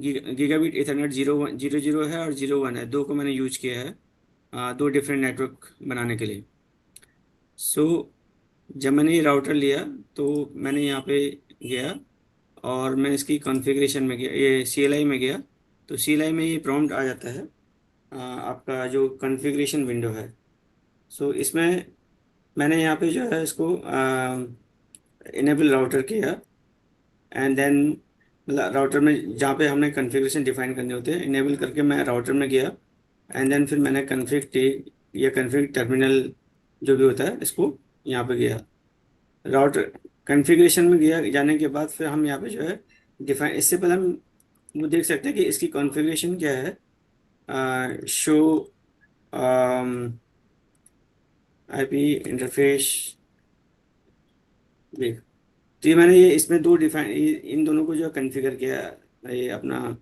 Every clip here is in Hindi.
गीगाबिट ईथरनेट 0 है और 0 1 है, दो को मैंने यूज किया है दो डिफरेंट नेटवर्क बनाने के लिए। सो जब मैंने ये राउटर लिया तो मैंने यहाँ पे गया और मैं इसकी कॉन्फ़िगरेशन में गया, ये CLI में गया। तो CLI में ये प्रॉम्प्ट आ जाता है आपका जो कॉन्फ़िगरेशन विंडो है। सो इसमें मैंने यहाँ पे जो है इसको इनेबल राउटर किया एंड देन मतलब राउटर में जहाँ पे हमने कॉन्फ़िगरेशन डिफाइन करने होते हैं इनेबल करके मैं राउटर में गया एंड देन फिर मैंने कॉन्फ़िग टी या कॉन्फ़िग टर्मिनल जो भी होता है इसको यहाँ पे गया। राउटर कॉन्फ़िगरेशन में गया जाने के बाद फिर हम यहाँ पे जो है डिफाइन, इससे पहले हम वो देख सकते हैं कि इसकी कॉन्फ़िगरेशन क्या है। शो IP इंटरफेस देख। तो ये मैंने ये इसमें दो डिफाइन इन दोनों को जो है कॉन्फ़िगर किया है, ये अपना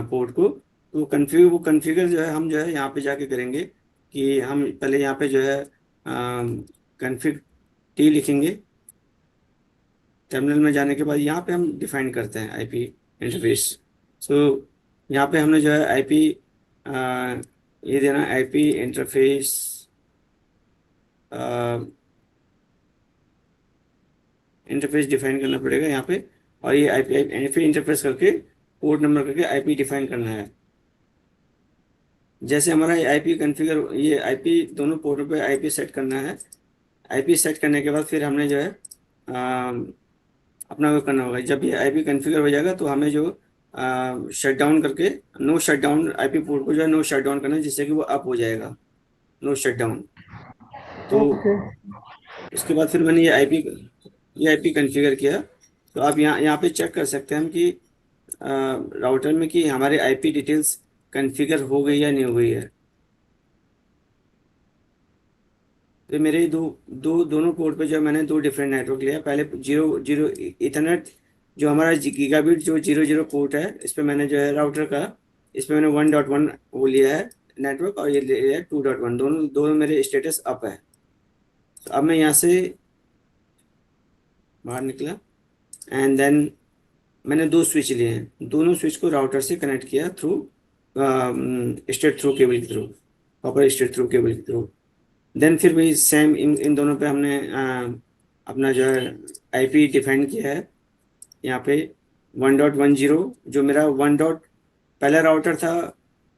पोर्ट को। तो कॉन्फ़िगर जो है हम जो है यहाँ पे जाके करेंगे कि हम पहले यहाँ पे जो है कॉन्फ़िग टी लिखेंगे। टर्मिनल में जाने के बाद यहाँ पे हम डिफाइन करते हैं IP इंटरफेस। सो यहाँ पे हमने जो है IP ये देना IP इंटरफेस इंटरफेस डिफाइन करना पड़ेगा यहाँ पे, और ये IP इंटरफेस करके पोर्ट नंबर करके IP डिफाइन करना है। जैसे हमारा IP कॉन्फ़िगर, ये IP दोनों पोर्टों पे IP सेट करना है। IP सेट करने के बाद फिर हमने जो है अपना वो करना होगा। जब ये IP कॉन्फ़िगर हो जाएगा तो हमें जो शट डाउन करके no shut down IP port को जो है नो शट डाउन करना है, जिससे कि वो अप हो जाएगा, नो शट डाउन। तो उसके बाद फिर मैंने ये IP कॉन्फ़िगर किया। तो आप यहाँ पे चेक कर सकते हैं हम कि राउटर में कि हमारे IP डिटेल्स कॉन्फ़िगर हो गई या नहीं हो गई है। तो मेरे दोनों पोर्ट पे जो मैंने दो डिफरेंट नेटवर्क लिया। पहले 0 ईथरनेट जो हमारा गीगाबिट जो 0 पोर्ट है, इस पे मैंने जो है राउटर का, इस पे मैंने 1.1 वो लिया है नेटवर्क, और ये लिया है 2.1। दोनों मेरे स्टेटस अप है। तो अब मैं यहाँ से बाहर निकला एंड देन मैंने दो स्विच लिए हैं, दोनों स्विच को राउटर से कनेक्ट किया थ्रू स्ट्रेट थ्रू केबल के through, copper straight through cable के थ्रू। देन फिर भी सेम इन दोनों पे हमने अपना जो है IP डिफाइन किया है। यहाँ पे 1.10 जो मेरा पहला राउटर था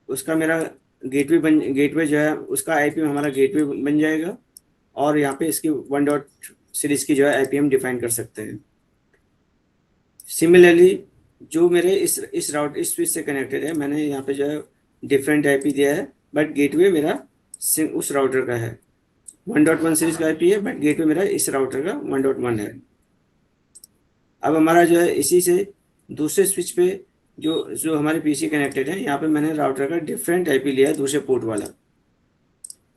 उसका मेरा गेटवे जो है उसका IP में हमारा गेटवे बन जाएगा, और यहाँ पे इसकी 1 सीरीज की जो है IP हम डिफाइन कर सकते हैं। सिमिलरली जो मेरे इस स्विच से कनेक्टेड है, मैंने यहाँ पे जो है डिफरेंट IP दिया है, बट गेटवे मेरा उस राउटर का है। 1.1 सीरीज का IP है, बट गेटवे मेरा इस राउटर का 1.1 है। अब हमारा जो है इसी से दूसरे स्विच पे जो हमारे PC कनेक्टेड है, यहाँ पे मैंने राउटर का डिफरेंट IP लिया है, दूसरे पोर्ट वाला।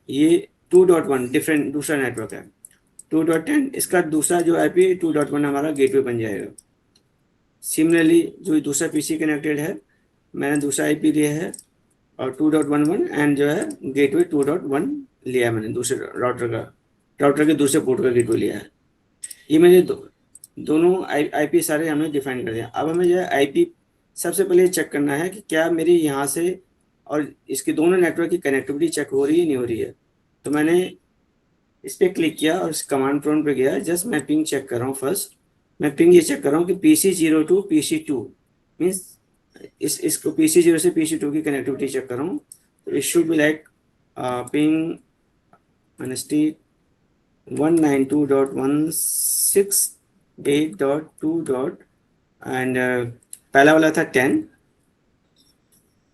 ये 2.1 डिफरेंट दूसरा नेटवर्क है। 2.10 इसका दूसरा जो IP 2.1 हमारा गेटवे बन जाएगा। सिमिलरली जो दूसरा PC कनेक्टेड है, मैंने दूसरा IP लिया है और 2.11 एंड जो है गेटवे 2.1 लिया है मैंने दूसरे राउटर के दूसरे पोर्ट का गेटवे लिया है। ये मेरे दोनों IP सारे हमने डिफाइन कर दिया। अब हमें जो है IP सबसे पहले चेक करना है कि क्या मेरी यहाँ से और इसके दोनों नेटवर्क की कनेक्टिविटी चेक हो रही है नहीं हो रही है। तो मैंने इस पर क्लिक किया और इस कमांड प्रॉम्प्ट पे गया। जस्ट मैं पिंग चेक कर रहा हूँ। फर्स्ट मैं पिंग ये चेक कर रहा हूँ कि PC0 टू PC2 मीन्स इसको PC0 से PC2 की कनेक्टिविटी चेक कर रहा हूँ। तो it should be like ping honesty 192.168.2. And पहला वाला था 10,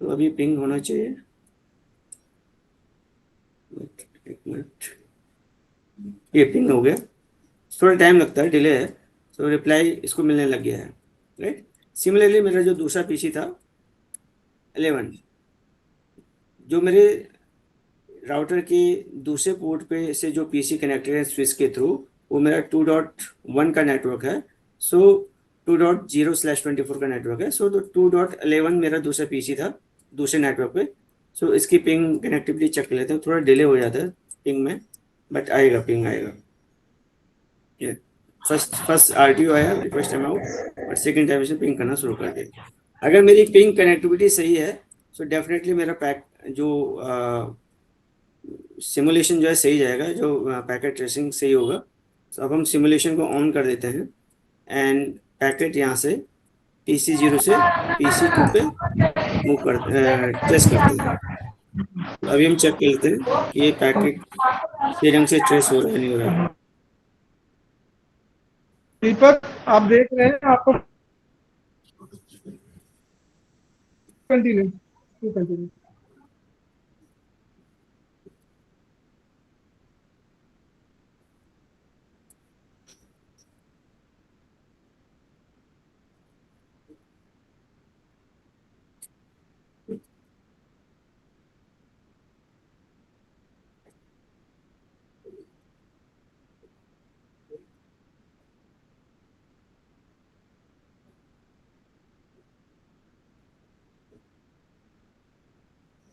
तो अभी पिंग होना चाहिए। एक मिनट, ये पिंग हो गया। थोड़ा टाइम लगता है, डिले है, तो रिप्लाई इसको मिलने लग गया है, राइट। सिमिलरली मेरा जो दूसरा PC था 11, जो मेरे राउटर के दूसरे पोर्ट पे से जो PC कनेक्टेड है स्विच के थ्रू, वो मेरा 2.1 का नेटवर्क है। सो 2.0/24 का नेटवर्क है। सो तो 2.11 मेरा दूसरा PC था दूसरे नेटवर्क पे। सो इसकी पिंग कनेक्टिविटी चेक कर लेते हैं। थोड़ा डिले हो जाता है पिंग में, बट आएगा, पिंग आएगा। फर्स्ट RTO आया, रिक्वेस्ट टाइम आउट, और सेकेंड टाइम से पिंग करना शुरू कर दिया। अगर मेरी पिंग कनेक्टिविटी सही है तो डेफिनेटली मेरा पैक जो सिमुलेशन जो है सही जाएगा, जो पैकेट ट्रेसिंग सही होगा। तो अब हम सिमुलेशन को ऑन कर देते हैं एंड पैकेट यहाँ से PC0 से PC2 पे मूव कर ट्रेस करते हैं। तो अभी हम चेक कर लेते हैं कि ये पैकेट सही ढंग से ट्रेस हो रहा है नहीं हो रहा है। दीपक आप देख रहे हैं, आपको कंटिन्यू।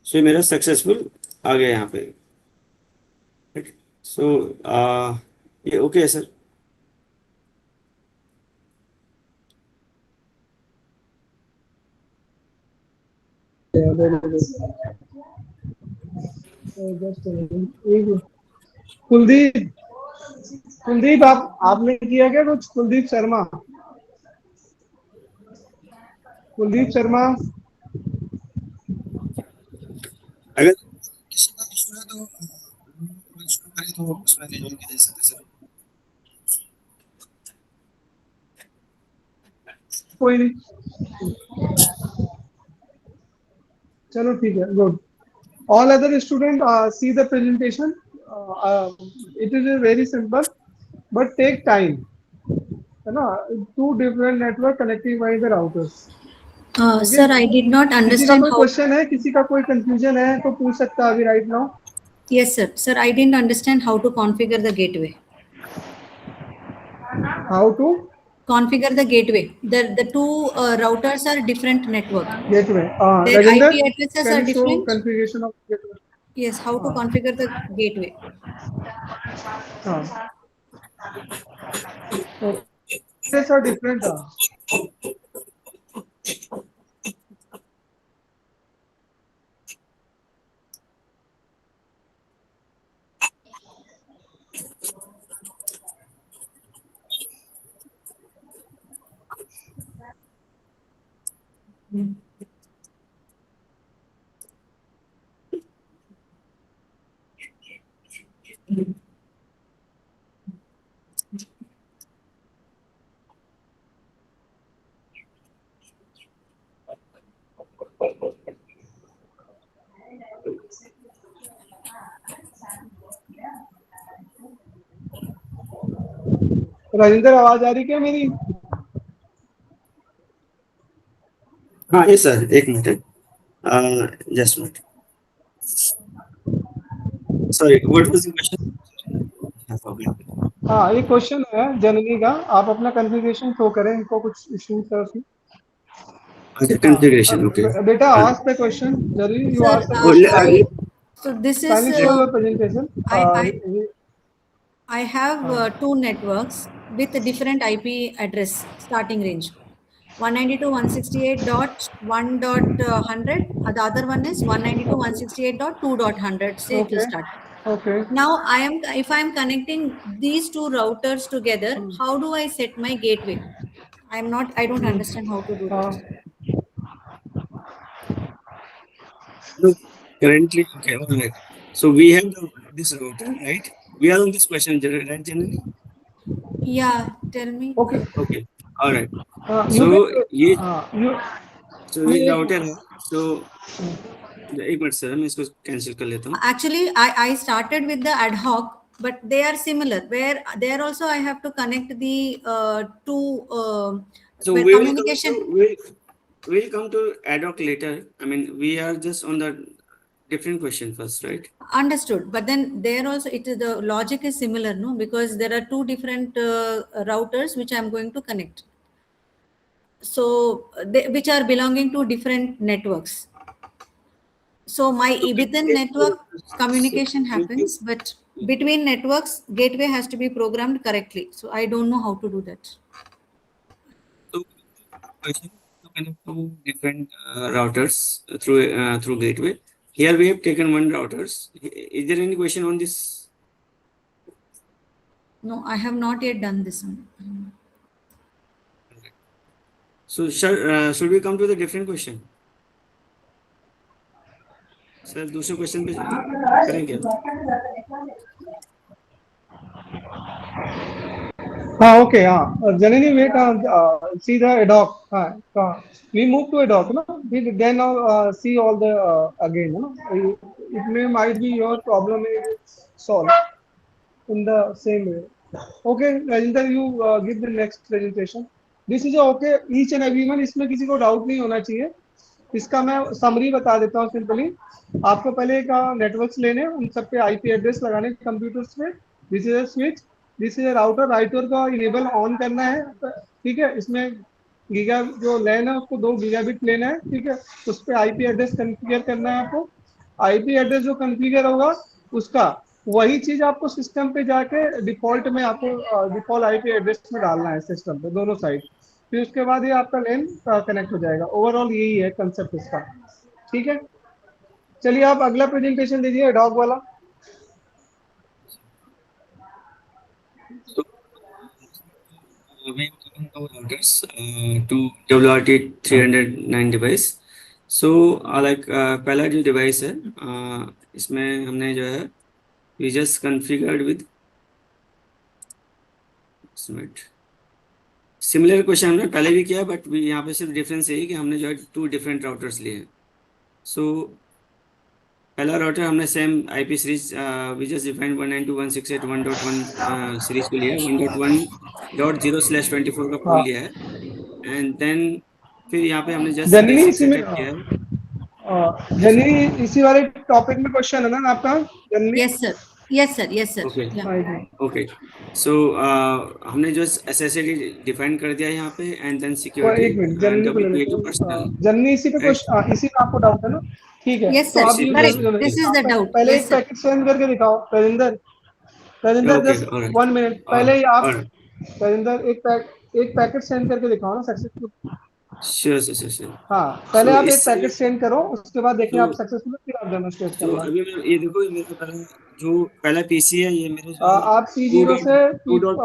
सो मेरा सक्सेसफुल आ गया यहाँ पे। सो ये ओके है सर। कुलदीप कुलदीप आपने किया क्या कुछ? कुलदीप शर्मा अगर किसी का इशू है तो शुरू करें तो उसमें ज्वाइन किया जा सकता है सर। कोई नहीं, चलो ठीक है, good. All other students see the presentation. It is very simple, but take time. है ना? Two different network connecting by the routers. Sir, I did not किसी का understand कोई how. क्वेश्चन है, किसी का कोई कंफ्यूजन है तो पूछ सकता है अभी right now. Yes, sir. Sir, I didn't understand how to configure the gateway. How to Configure the gateway. The two routers are different network. gateway? Their Rajinder, IP addresses can are you show different. configuration of gateway? Yes, how to configure the gateway. These are different. Rajendra, आवाज आ रही क्या मेरी? हाँ ये सर, एक minute, just minute. Sorry, what was the question? हाँ, ये क्वेश्चन है जननी का, आप अपना कॉन्फ़िगरेशन शो करें, इनको कुछ इश्यूज है उसमें। अच्छा, कॉन्फ़िगरेशन, ओके। बेटा ask the question, Jari, you Sir, ask the question. so this is. Kindly show your presentation. I have two networks with a different IP address starting range. 192.168.1.100. The other one is 192.168.2.100. Say it will start. Okay. Now if I am connecting these two routers together, how do I set my gateway? I don't understand how to do that. No, currently, okay, all right. So we have this router, right? We are on this question, right, Janani? Yeah, tell me. Okay. Okay, all right. You So can, ये you ये राउटर है। So एक मिनट सर, मैं इसको कैंसिल कर लेता हूँ। Actually, I started with the ad hoc, but they are similar. Where there also I have to connect the two So where we communication. we'll come to ad hoc later. I mean, we are just on the different question first, right? Understood, but then there also the logic is similar, no? Because there are two different routers which I am going to connect. So which are belonging to different networks. So within network communication happens, but between networks gateway has to be programmed correctly. So I don't know how to do that. So connect to different routers through gateway. Here we have taken one routers. Is there any question on this? No, I have not yet done this one. So should we come to the different question? Sir दूसरे क्वेश्चन पे करें क्या? हाँ ओके हाँ generally wait see the ad hoc we move to ad hoc no we then see all the again no it may might be your problem is solved in the same way. Okay Rajinder you give the next presentation. This is okay each and everyone इसमें किसी को डाउट नहीं होना चाहिए. इसका मैं समरी बता देता हूँ सिंपली. आपको पहले एक नेटवर्क्स लेने उन सब पे आईपी एड्रेस लगाने कंप्यूटर्स पे. This is a switch this is router router का इनेबल ऑन करना है ठीक है. इसमें गीगा जो लैन है उसको 2 गीगाबिट लेना है ठीक है. उस पर आईपी एड्रेस कॉन्फ़िगर करना है आपको. आईपी एड्रेस जो कॉन्फ़िगर होगा उसका वही चीज आपको सिस्टम पे जाके डिफॉल्ट में आपको डिफॉल्ट आईपी एड्रेस में डालना है सिस्टम पे दोनों साइड. फिर उसके बाद ये आपका लैन कनेक्ट हो जाएगा. ओवरऑल यही है कंसेप्ट इसका ठीक है. चलिए आप अगला प्रेजेंटेशन दीजिए डॉग वाला. We have taken two routers to WRT 309 device. So पहला जो डिवाइस है इसमें हमने जो है we just configured with similar question हमने पहले भी किया बट यहाँ पे सिर्फ डिफरेंस यही कि हमने जो है 2 डिफरेंट राउटर्स लिए हैं. सो पहला राउटर हमने same IP series we just defined 192.168.1.1 series को लिया 1.1.0/24 का पोल लिया है एंड देन फिर यहाँ पे हमने जस्ट जनरली बेसिक इसी में सेटअप किया है. जनरली इसी वाले टॉपिक में क्वेश्चन है ना आपका generally. Yes, sir. Yes, sir. Yes, sir. Okay Yeah. Okay. So हमने जो एसएसएडी डिफाइन कर दिया है यहाँ पे एंड देन सिक्योरिटी एक मिनट जनरली को ले लेते WPA2 हैं. पर्सनल. जनरली इसी पे क्वेश्चन इसी में आपको डाउट है ना. ठीक है Yes, तो sir. आप इसी ये पे Correct. This is the doubt. पहले Yes, एक sir. पैकेट सेंड करके दिखाओ Rajendra. Rajendra okay just alright 1 minute पहले ही आप ऑलराइट राजेंद्र एक पैकेट सेंड करके दिखाओ ना सक्सेसफुल. श्योर. हाँ पहले सो आप एक इस पैकेट सेंड करो उसके बाद देखें तो आप सक्सेसफुल फिर आप डेमोन्स्ट्रेट तो करना. अभी मैं ये देखो ये मेरा पहला पीसी है ये मेरे जो है आप टू P0 डॉट से टू डॉट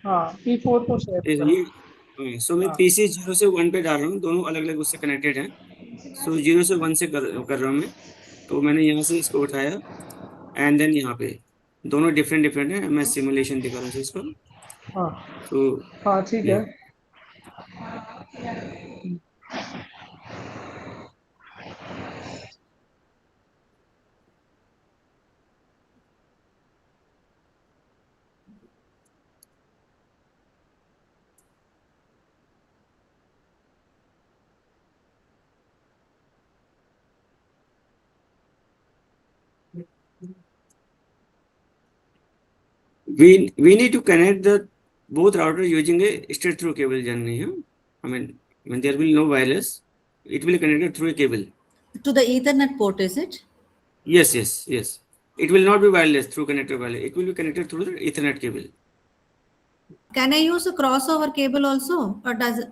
हाँ P4 को शेयर करो. ये सो मैं हाँ पीसी 0 से 1 पे डाल रहा हूँ. दोनों अलग अलग उससे कनेक्टेड हैं. सो 0 से 1 से कर रहा हूँ मैं. तो मैंने यहाँ से इसको उठाया एंड देन यहाँ पे दोनों डिफरेंट डिफरेंट है. मैं सिमुलेशन दिखा रहा हूँ इसको. हाँ तो हाँ ठीक या है. we need to connect the both router using a straight through cable generally. Huh? I mean when there will be no wireless, it will be connected through a cable. To the Ethernet port, is it? Yes. It will not be wireless through connector wireless. It will be connected through the Ethernet cable. Can I use a crossover cable also, or does it?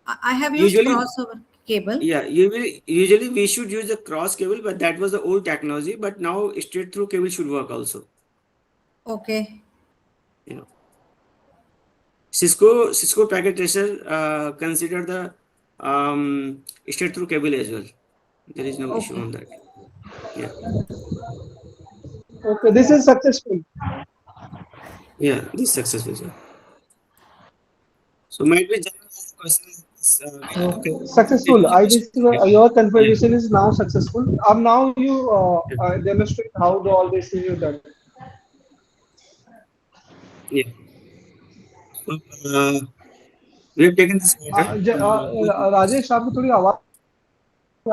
I have used Usually, crossover cable. yeah, usually we should use the cross cable, but that was the old technology. But now straight through cable should work also. Okay. You know, Cisco packet tracer consider the straight through cable as well. There is no issue Okay. on that. Yeah. Okay, this is successful. Yeah, this is successful, sir. So might be general question. Okay, successful. I think your configuration is now successful. Now you demonstrate how all this is done. Yeah. So, we have taken this order. Rajesh आपकी थोड़ी आवाज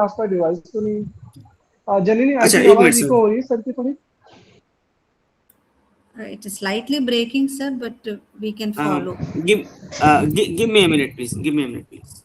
आपका डिवाइस तो नहीं जनरली अच्छा आपकी एक मिनट आवाज सर. इको हो रही है सर की थोड़ी. It is slightly breaking, sir, but we can follow. Give me a minute, please. Give me a minute, please.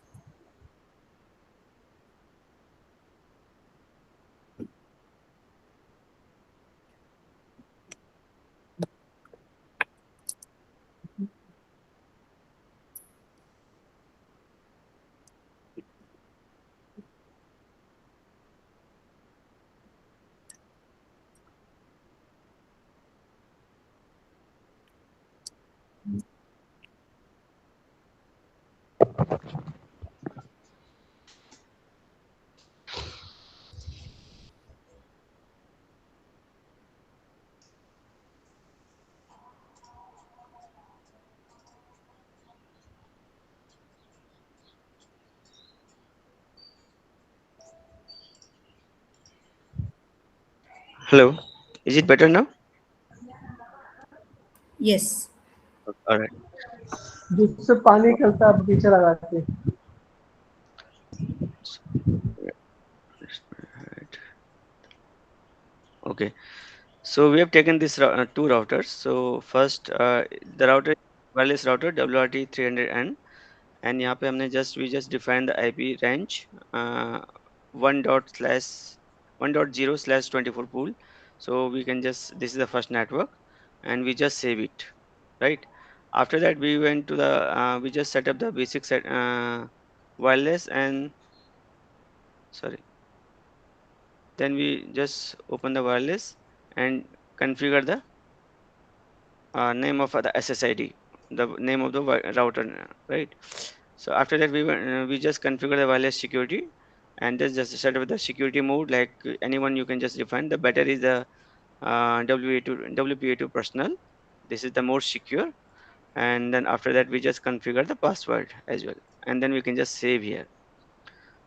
Hello, is it better now? Yes. All right. जिससे पानी निकलता है बगीचा लगा के. Okay. So we have taken this two routers. So first, the router wireless router WRT300N, and यहाँ पे हमने we just define the IP range 1.0/24 pool. So we can just, this is the first network, and we just save it, right? After that, we went to the we just set up the basic set wireless, and sorry, then we just open the wireless and configure the name of the SSID, the name of the router, right? So after that, we just configure the wireless security, and just set up the security mode. Like anyone, you can just define. The better is the WPA2 personal. This is the more secure. And then after that, we just configure the password as well, and then we can just save here.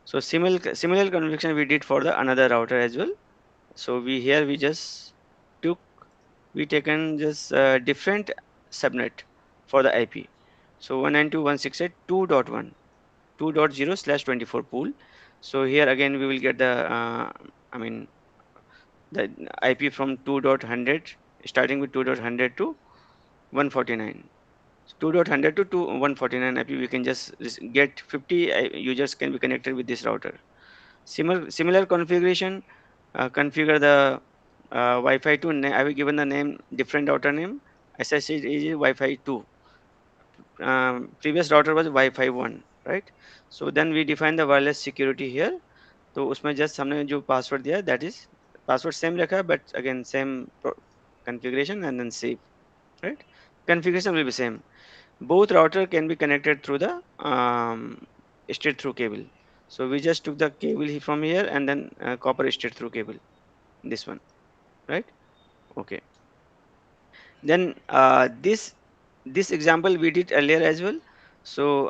So similar configuration we did for the another router as well. So we just took we taken just different subnet for the IP. So 192.168.2.1 2.0/24 pool. So here again we will get the I mean the IP from 2.100, starting with 2.100 to 149. So 2.100 to 149 IP, we can just get 50 users can be connected with this router. Similar configuration, configure the Wi-Fi 2. I will given the name different router name. SSH is Wi-Fi 2. Previous router was Wi-Fi 1, right? So then we define the wireless security here. तो उसमें just हमने जो password दिया, that is password same रखा है, but again same configuration and then save, right? Configuration will be same. Both router can be connected through the straight through cable. So we just took the cable from here and then copper straight through cable, this one, right? Okay. Then this example we did earlier as well. So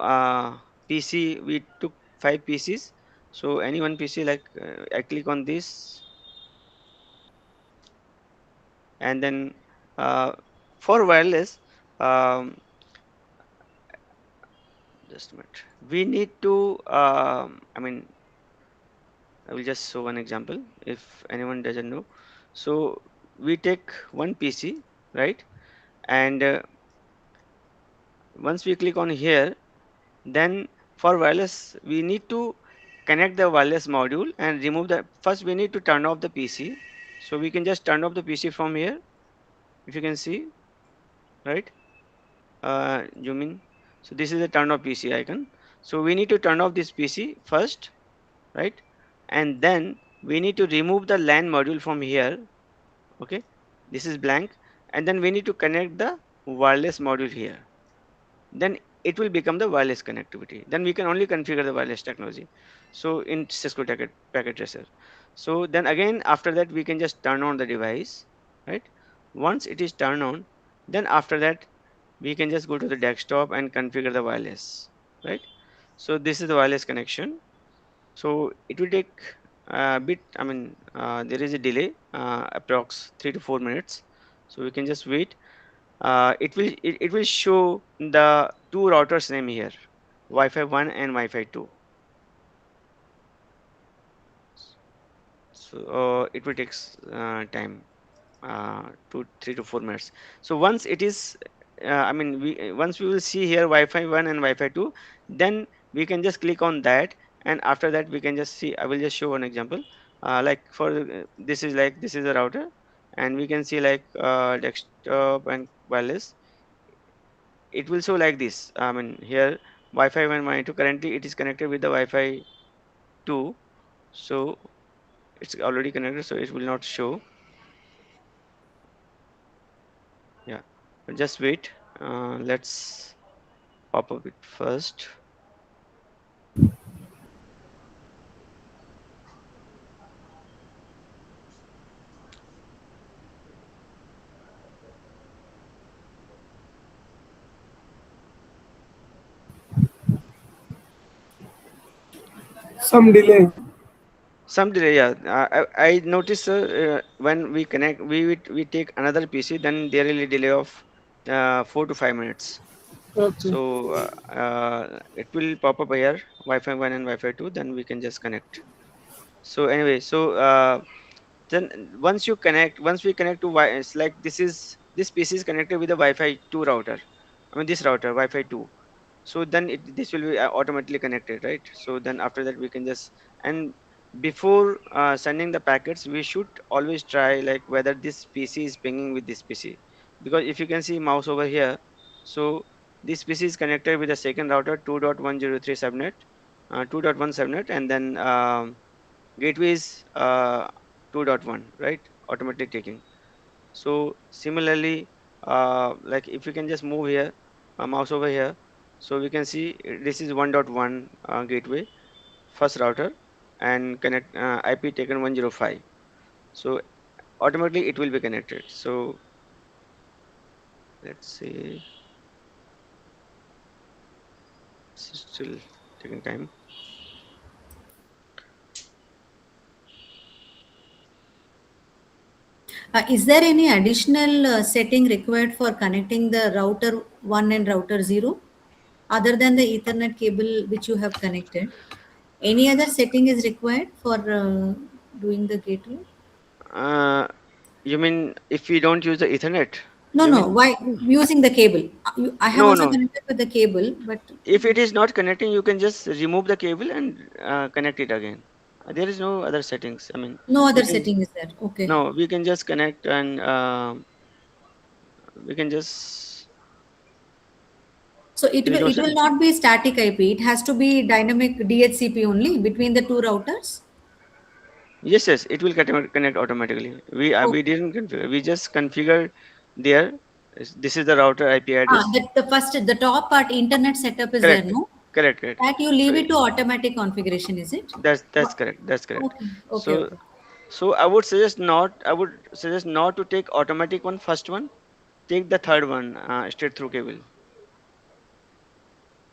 PC, we took 5 PCs. So any one PC, like I click on this, and then for wireless, um, just a minute, we need to I will just show one example if anyone doesn't know. So we take one PC, right? And once we click on here, then for wireless, we need to connect the wireless module and remove the, first we need to turn off the PC. So we can just turn off the PC from here, if you can see, right? Zoom in. So this is the turn off PC icon. So we need to turn off this PC first, right? And then we need to remove the LAN module from here. Okay, this is blank, and then we need to connect the wireless module here. Then it will become the wireless connectivity. Then we can only configure the wireless technology. So in Cisco packet tracer. So then again after that we can just turn on the device, right? Once it is turned on, then after that we can just go to the desktop and configure the wireless, right? So this is the wireless connection. So it will take a bit, there is a delay, approx 3 to 4 minutes. So we can just wait. It will show the two routers name here, Wi-Fi 1 and Wi-Fi 2. So it will take time, 3 to 4 minutes. So once it is once we will see here Wi-Fi 1 and Wi-Fi 2, then we can just click on that, and after that we can just see. I will just show one example. Like for this is like, this is a router, and we can see like desktop and wireless. It will show like this. Here Wi-Fi 1, Wi-Fi 2, currently it is connected with the Wi-Fi 2. So it's already connected, so it will not show. Yeah, but just wait. Let's pop up it first. Some delay. Some delay, yeah. I noticed when we connect, we take another PC, then there will be delay of 4 to 5 minutes. Okay. So it will pop up here, Wi-Fi 1 and Wi-Fi 2. Then we can just connect. So anyway, so then once we connect to it's like this PC is connected with the Wi-Fi 2 router. I mean this router Wi-Fi 2. So then this will be automatically connected, right? So then after that we can just, and before sending the packets we should always try like whether this PC is pinging with this PC, because if you can see mouse over here, so this PC is connected with the second router 2.103 subnet, 2.1 subnet, and then gateway is 2.1, right, automatically taking. So similarly, like if you can just move here, mouse over here, so we can see this is 1.1 gateway, first router, and connect IP taken 105. So automatically it will be connected. So let's see, it's still taking time. Is there any additional setting required for connecting the router 1 and router 0 other than the Ethernet cable which you have connected? Any other setting is required for doing the gateway? Uh, you mean if we don't use the Ethernet? No, You no. mean? Why using the cable? I have No, also no. connected with the cable, but If it is not connecting, you can just remove the cable and connect it again. There is no other settings. I mean, no we other can, setting is there. Okay. no, we can just connect, and we can just, So it there is will no it will setting. not be static IP. It has to be dynamic DHCP only between the two routers. Yes, yes, it will connect automatically. We Okay. didn't configure. We just configured there. This is the router IP address. The top part internet setup is there, Correct, no? correct, correct. That you So leave it to automatic configuration, is it? that's correct. That's correct. Okay, okay, So okay. so I would suggest not to take automatic one, first one. Take the third one, straight through cable.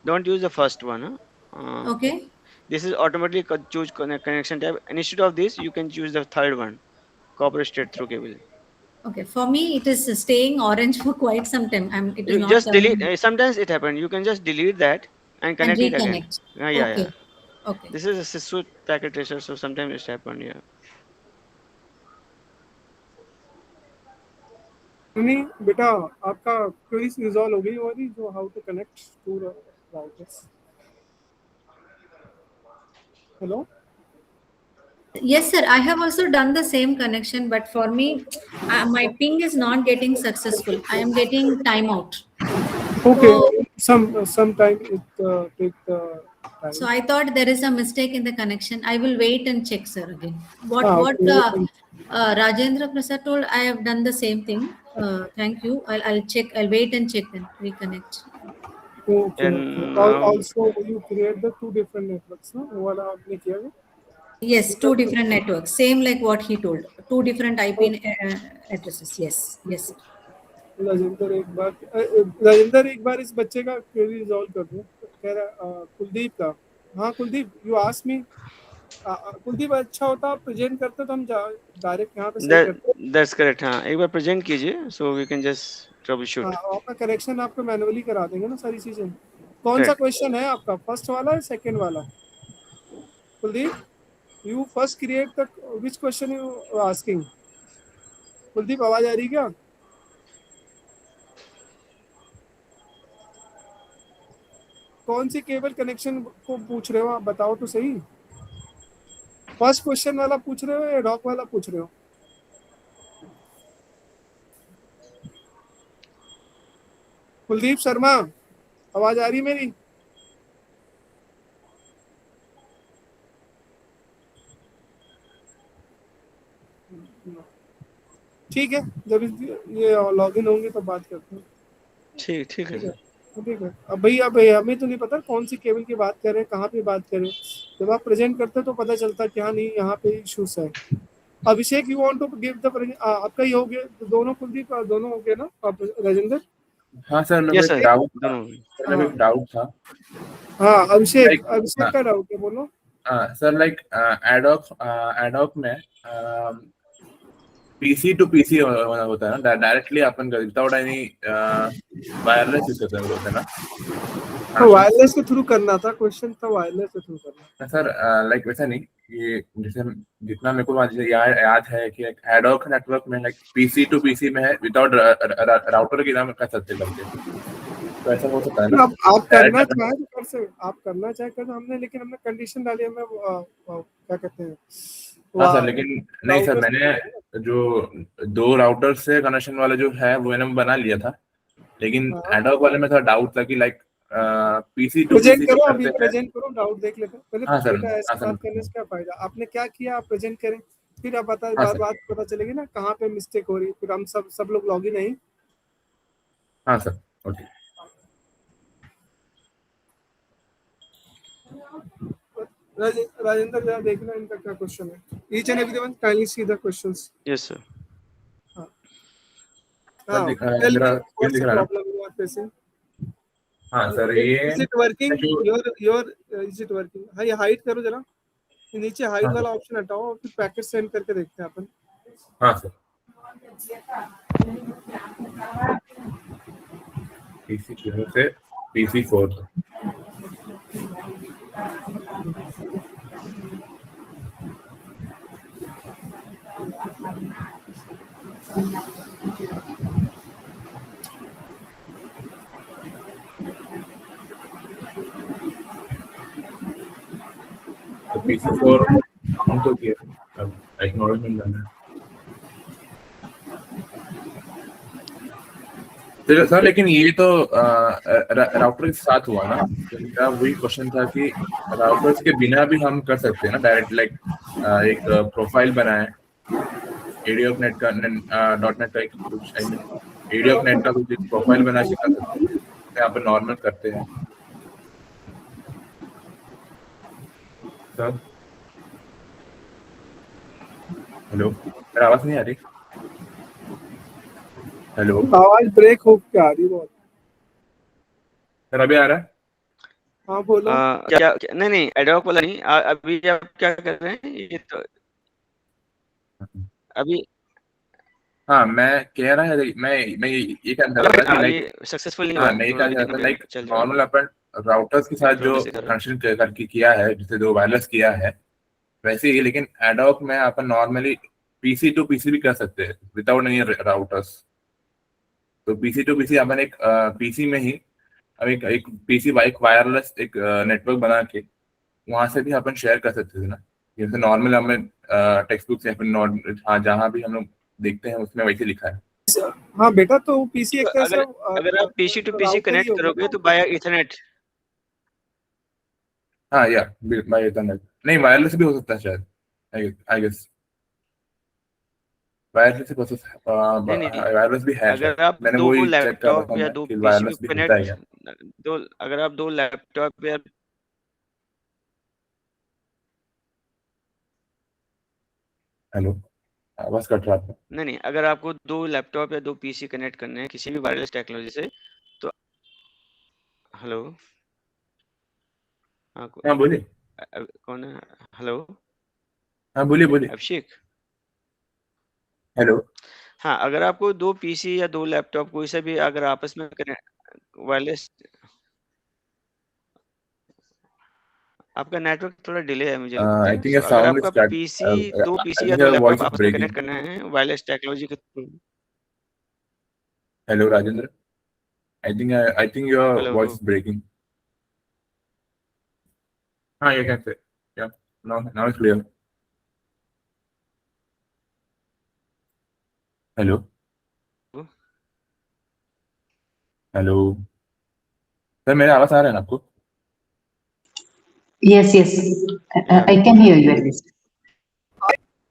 Don't use the first one. Okay, This is automatically choose connection type, and instead of this you can choose the third one, copper straight through cable. okay. For me, it is staying orange for quite some time. It is You not just delete, coming sometimes it happens, you can just delete that and and connect it again. reconnect. Yeah, yeah. Okay, okay. This is a Cisco packet tracer, so sometimes it's happen. Yeah. नहीं बेटा आपका क्वेरीज रिजॉल्व हो गई वाली जो how to connect to routers hello Yes, sir. I have also done the same connection, but for me, my ping is not getting successful. I am getting timeout. Okay So, some time it take time so I thought there is a mistake in the connection. I will wait and check, sir, again. What okay Rajendra Prasad told, I have done the same thing. Thank you. I'll check. I'll wait and check then. Reconnect. okay And now, also you create the two different networks ना वो वाला आपने किया है Yes, two different networks. Same like what he told. Two different IP addresses. Yes, yes, sir. Rajendra एक बार इस बच्चे का क्वेरी रिजॉल्व कर दो कह रहा कुलदीप का हाँ Kuldeep you ask me Kuldeep अच्छा होता आप प्रेजेंट करते तो हम डायरेक्ट यहाँ पे सही करते that's correct. हाँ, एक बार प्रेजेंट कीजिए, so we can just troubleshoot. हाँ आपका करेक्शन आपको मैनुअली करा देंगे ना सारी चीजें कौन सा Correct. क्वेश्चन है आपका फर्स्ट वाला है सेकंड वाला Kuldeep you first create the which question you asking Kuldeep आवाज आ रही क्या कौन सी केबल कनेक्शन को पूछ रहे हो आप बताओ तो सही फर्स्ट क्वेश्चन वाला पूछ रहे हो या डॉक वाला पूछ रहे हो कुलदीप शर्मा आवाज आ रही मेरी ठीक है जब ये लॉगिन होंगे तो बात करते हैं ठीक ठीक है सर. ठीक है अब भैया हमें तो नहीं पता कौन सी केबल की बात करें कहाँ पे बात करें जब आप प्रेजेंट करते तो पता चलता क्या नहीं यहाँ पे इश्यूज है Abhishek you want to give the आपका ही हो गया दोनों कुलदीप दोनों हो गए ना आप राजेंद्र हाँ सर Yes, sir. डाउट दोनों. था डाउट था हाँ अभिषेक का डाउट है बोलो सर लाइक एडॉक में पीसी टू पीसी होता है ना, डायरेक्टली अपन विदाउट एनी वायरलेस यूज करते हैं ना। तो वायरलेस के थ्रू करना था, क्वेश्चन था वायरलेस के थ्रू करना। सर लाइक वैसा नहीं, ये जैसे जितना मेरे को याद है कि एडॉक नेटवर्क में लाइक पीसी टू पीसी में है, विदाउट राउटर के नाम कर सकते करके, तो ऐसा हो सकता है ना। आप करना चाहे तो कर सकते, आप करना चाहे कर, हमने लेकिन हमने कंडीशन डाली है, क्या कहते हैं। हाँ सर, लेकिन नहीं सर, मैंने जो 2 राउटर से कनेक्शन वाला जो है वो मैंने बना लिया था, लेकिन एडॉक वाले में थोड़ा डाउट था कि like PC to present PC करो, अभी प्रेजेंट करो, डाउट देख लेते हैं पहले। हाँ सर, बेटा ऐसे बात करने से क्या फायदा, आपने क्या किया आप प्रेजेंट करें, फिर आप बात पता चलेगी ना कहाँ पे मिस्टेक हो रही, फिर हम सब लोग लॉगिन नहीं। हाँ सर, ओके। राजेंद्र जरा देखना इनका क्या क्वेश्चन है। Each and everyone kindly see the questions. Yes sir. हां, tell me what's the problem you are facing. हाँ सर, ये is it working, your is it working. हां, ये हाइड करो जरा, नीचे हाइड वाला ऑप्शन हटाओ और फिर पैकेट सेंड करके देखते हैं अपन। हाँ सर, पीसी 0 से पीसी 4 तो पीसी 4 हम तो किया, एक्नॉलेजमेंट करना है सर। लेकिन ये तो राउटर के साथ हुआ ना, तो मेरा वही क्वेश्चन था कि राउटर्स के बिना भी हम कर सकते हैं ना डायरेक्ट, लाइक एक प्रोफाइल बनाए ADOCnet का, .NET का एक कुछ ADOCnet का कुछ प्रोफाइल बना के कर सकते हैं, यहाँ पर नॉर्मल करते हैं सर। हेलो, मेरा आवाज नहीं आ रही? हेलो, आवाज ब्रेक हो क्या आ रही बहुत सर अभी आ रहा है? हाँ बोलो। क्या नहीं एडॉक वाला नहीं, अभी आप क्या कर रहे हैं ये तो अभी। हाँ, मैं कह रहा है, मैं ये कह रहा था कि लाइक सक्सेसफुल नहीं हाँ, हुआ, मैं ये कह रहा था लाइक चल नॉर्मल अपन राउटर्स के साथ जो कनेक्शन करके किया है, जैसे जो वायरलेस किया है वैसे ही, लेकिन एडॉक में अपन नॉर्मली पीसी टू पीसी भी कर सकते हैं विदाउट एनी राउटर्स। तो पीसी टू पीसी अपन एक पीसी में ही अब एक पीसी एक वायरलेस एक नेटवर्क बना के वहां से भी अपन शेयर कर सकते थे ना, जैसे नॉर्मल हमें टेक्स्ट बुक से अपन जहाँ भी हम लोग देखते हैं उसमें वैसे लिखा है। हाँ बेटा, तो पीसी एक तरह से अगर आप पीसी टू पीसी कनेक्ट करोगे तो बाय ईथरनेट। हाँ या बाय ईथरनेट, नहीं वायरलेस भी हो सकता है शायद, आई गेस वायरलेस भी है। अगर आप मैंने दो वही चेक लैपटॉप या दो पीसी को कनेक्ट अगर आप 2 लैपटॉप या हेलो, आवाज कट रहा था। नहीं, अगर आपको 2 लैपटॉप या 2 पीसी कनेक्ट करने हैं किसी भी वायरलेस टेक्नोलॉजी से तो हेलो, हाँ बोलिए। कौन है? हेलो, हाँ बोलिए। अभिषेक। हेलो, हाँ, अगर आपको 2 पीसी या 2 लैपटॉप कोई सा भी अगर आपस में कनेक्ट वायरलेस, आपका नेटवर्क थोड़ा डिले है मुझे लगता आई है। थिंक अगर आपका पीसी 2 पीसी या 2 लैपटॉप आपस में कनेक्ट करना है वायरलेस टेक्नोलॉजी के थ्रू। Hello Rajendra, I think your voice is breaking. हाँ, you can say. Yeah, now it's clear. Hello sir, मेरा आवाज आ रहा है ना आपको? Yes, I can hear you at least.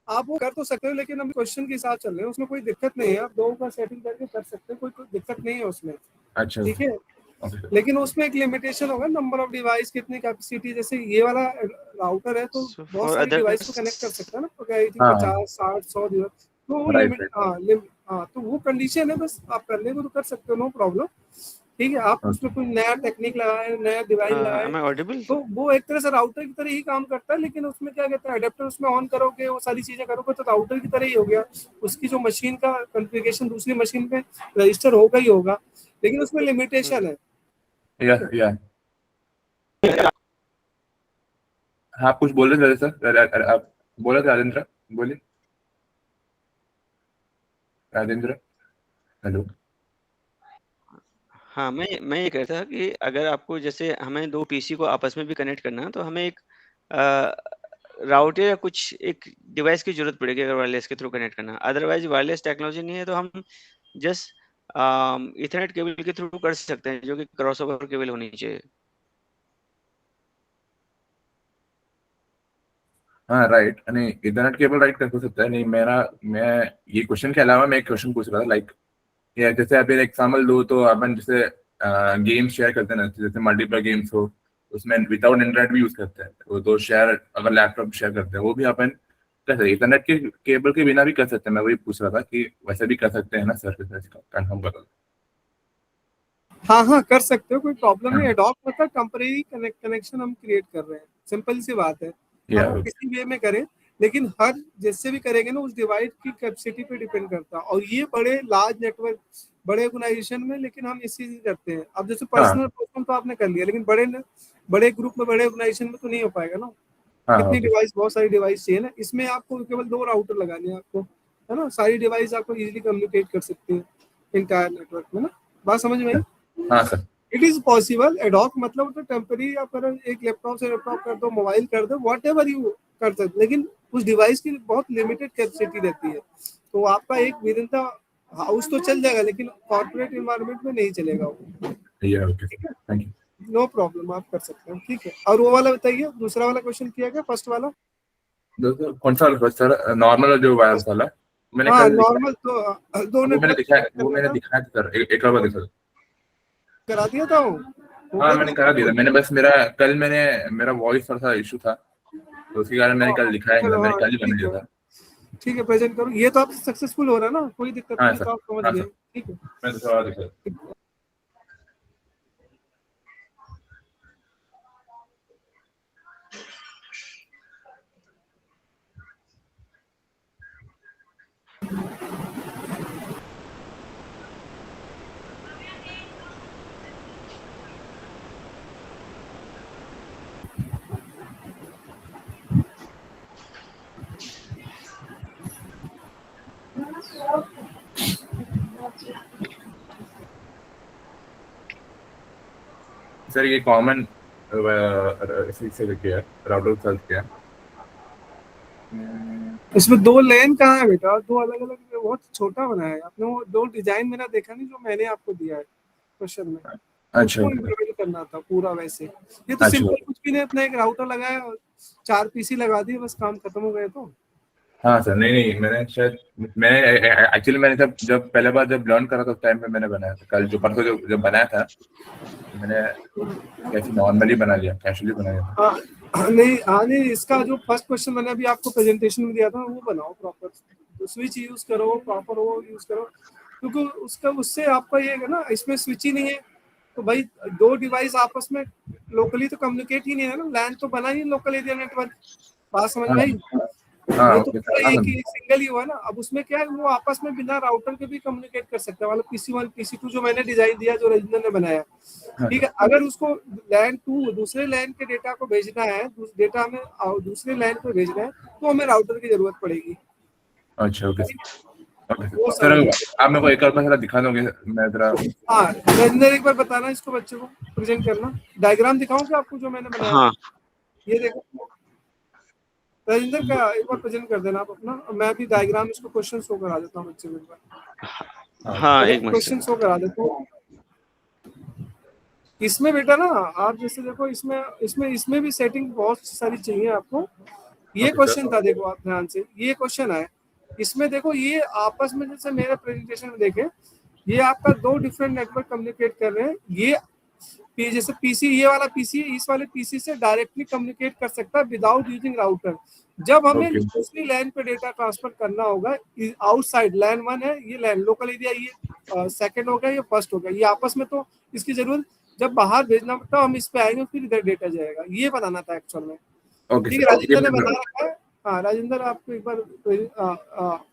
आप वो कर तो सकते हो, लेकिन हम क्वेश्चन के साथ चल रहे हैं, उसमें कोई दिक्कत नहीं है। आप दो का सेटिंग करके कर सकते हैं, कोई दिक्कत नहीं है उसमें। अच्छा, ठीक है, लेकिन उसमें एक लिमिटेशन होगा, नंबर ऑफ डिवाइस, कितनी कैपेसिटी। जैसे ये वाला राउटर है तो बहुत सारे डिवाइस को कनेक्ट कर सकता है ना, तो आई थिंक 50, 60, 100 डिवाइस, तो वो लिमिट। हाँ तो वो कंडीशन है, बस आप करने को तो कर सकते हो, नो प्रॉब्लम। ठीक है, आप उसमें कोई नया टेक्निक लगाए, नया डिवाइस लगाए, am I audible? तो वो एक तरह से राउटर की तरह ही काम करता है, लेकिन उसमें क्या कहते हैं, अडेप्टर उसमें ऑन करोगे, वो सारी चीजें करोगे तो राउटर की तरह ही हो गया। उसकी जो मशीन का कॉन्फ़िगरेशन दूसरी मशीन पे रजिस्टर होगा ही होगा, लेकिन उसमें लिमिटेशन है। या हाँ, आप कुछ बोल रहे थे सर, आप बोले थे राजेंद्र, बोलिए राजेंद्र। हेलो। हाँ, मैं ये कह रहा था कि अगर आपको जैसे हमें 2 पीसी को आपस में भी कनेक्ट करना है, तो हमें एक राउटर या कुछ एक डिवाइस की ज़रूरत पड़ेगी अगर वायरलेस के थ्रू कनेक्ट करना है। अदरवाइज़ वायरलेस टेक्नोलॉजी नहीं है तो हम जस्ट ईथरनेट केबल के थ्रू कर सकते हैं, जो कि क्रॉसओवर केबल होनी चाहिए। हाँ राइट, नहीं इथरनेट केबल राइट कर सकता है। नहीं मैं ये क्वेश्चन के अलावा मैं एक क्वेश्चन पूछ रहा था, लाइक या जैसे आप एक एग्जाम्पल दो तो अपन जैसे गेम्स शेयर करते हैं ना, जैसे मल्टीप्लेयर गेम्स हो, उसमें विदाउट इंटरनेट भी यूज करते हैं, वो तो शेयर अगर लैपटॉप शेयर करते हैं वो भी अपन कर सकते हैं, इंटरनेट के केबल के बिना भी कर सकते हैं। मैं वही पूछ रहा था कि वैसे भी कर सकते हैं ना सर, कंफर्म करो। हाँ, कर सकते हो, कोई प्रॉब्लम नहीं। अडॉप्ट मतलब टेम्परेरी कनेक्शन हम क्रिएट कर रहे हैं, सिंपल सी बात है। हम वो किसी वे में करें, लेकिन हर जैसे भी करेंगे ना, उस डिवाइस की कैपेसिटी पे डिपेंड करता है। और ये बड़े लार्ज नेटवर्क, बड़े ऑर्गेनाइजेशन में, लेकिन हम इस चीज करते हैं। अब जैसे पर्सनल पर्सन तो आपने कर लिया, लेकिन बड़े ग्रुप में, बड़े ऑर्गेनाइजेशन में तो नहीं हो पाएगा ना। कितनी डिवाइस, बहुत सारी डिवाइस चाहिए ना। इसमें आपको केवल 2 राउटर लगाने हैं आपको, है ना। सारी डिवाइस आपको इजीली कम्युनिकेट कर सकती है इंटायर नेटवर्क में ना। बात समझ में आई? हाँ sir. It is possible. Ad hoc मतलब तो टेम्पररी, आप एक लैपटॉप से लैपटॉप कर दो, मोबाइल कर दो, वॉट एवर यू कर सकते, लेकिन उस डिवाइस की बहुत लिमिटेड कैपेसिटी रहती है। तो आपका एक विद इन द हाउस तो चल जाएगा, लेकिन कॉर्पोरेट एनवायरनमेंट में नहीं चलेगा वो। Thank you. नो प्रॉब्लम, आप कर सकते हैं, ठीक है। और वो वाला बताइए, दूसरा वाला क्वेश्चन किया गया, फर्स्ट वाला कौन सा वाला सर? नॉर्मल जो वायरस वाला मैंने हाँ, कल नॉर्मल तो दो वो मैंने नेटवर्क दिखाया था सर, एक बार दिखा। करा दिया था वो। हाँ मैंने करा दिया था, मैंने बस मेरा वॉइस थोड़ा सा इशू था, तो उसके कारण मैंने कल दिखाया नहीं था, मैंने कल ही बना दिया था। ठीक है, प्रेजेंट करो। ये तो आप सक्सेसफुल हो रहा है ना, कोई दिक्कत हाँ नहीं, तो आप समझ गए, ठीक है। मैं तो सवाल दिखा। सर ये कॉमन से किया राउटर सर्च किया। इसमें 2 लेन कहाँ है बेटा? 2 अलग अलग, बहुत छोटा बनाया है आपने। वो 2 डिजाइन मेरा देखा नहीं, जो मैंने आपको दिया है क्वेश्चन में। अच्छा, उसको इंप्लीमेंट करना था पूरा वैसे। ये तो सिंपल कुछ भी नहीं, अपना एक राउटर लगाया और 4 पीसी लगा दिए, बस काम खत्म हो गया। तो हाँ सर, नहीं मैंने एक्चुअली मैंने जब पहले बार जब लर्न करा था उस टाइम पे मैंने बनाया था। कल जो परसों जब बनाया था मैंने कैसे नॉर्मली बना लिया, कैजुअली बना लिया। नहीं, इसका जो फर्स्ट क्वेश्चन मैंने अभी आपको प्रेजेंटेशन में दिया था, वो बनाओ प्रॉपर, स्विच यूज करो, प्रॉपर वो यूज करो, क्योंकि उससे आपका ये है ना, इसमें स्विच ही नहीं है तो भाई 2 डिवाइस आपस में लोकली तो कम्युनिकेट ही नहीं है ना। लैन तो बना ही लोकल एरिया नेटवर्क। बात समझ में आई? ये तो एक सिंगल ही हुआ ना। अब उसमें क्या है, वो आपस में बिना राउटर के भी कम्युनिकेट कर सकते हैं, मतलब PC1 PC2 जो मैंने डिजाइन दिया, जो रजिंदर ने बनाया, ठीक है। अगर उसको लैन 2 दूसरे लैन के डेटा को भेजना है, डेटा हमें दूसरे लैन को भेजना है, तो हमें राउटर की जरूरत पड़ेगी। अच्छा, ओके सर। आप मेरे को एक बार दिखा दोगे? मैं जरा हाँ, रजिंदर एक बार बताना इसको, बच्चे को प्रेजेंट करना। डायग्राम दिखाऊं क्या आपको जो मैंने बनाया? हाँ, ये देखो राजेंद्र का एक बार प्रेजेंट कर देना आप अपना, मैं भी डायग्राम इसको क्वेश्चन शो करा देता हूँ बच्चे को एक बार। हाँ, एक मिनट क्वेश्चन शो करा देता हूँ। इसमें बेटा ना, आप जैसे देखो, इसमें भी सेटिंग बहुत सारी चाहिए आपको। ये क्वेश्चन था, देखो आप ध्यान से, ये क्वेश्चन है। इसमें देखो, ये आपस में, जैसे मेरे प्रेजेंटेशन में देखे, ये आपका 2 डिफरेंट नेटवर्क कम्युनिकेट कर रहे हैं। ये जैसे पीसी, ये वाला पीसी इस वाले पीसी से डायरेक्टली कम्युनिकेट कर सकता है विदाउट यूजिंग राउटर। जब हमें Okay. दूसरी लैन पे डेटा ट्रांसफर करना होगा, आउटसाइड लैन 1 है, ये लैन लोकल एरिया, ये सेकंड हो गया, ये फर्स्ट हो गया, ये आपस में तो इसकी जरूरत, जब बाहर भेजना तो हम इस पे आएंगे, फिर इधर डेटा जाएगा। ये बताना था एक्चुअल में। Okay, ठीक है, sir. राजेंद्र ने ये बता रखा है। हाँ राजेंद्र, आपको एक बार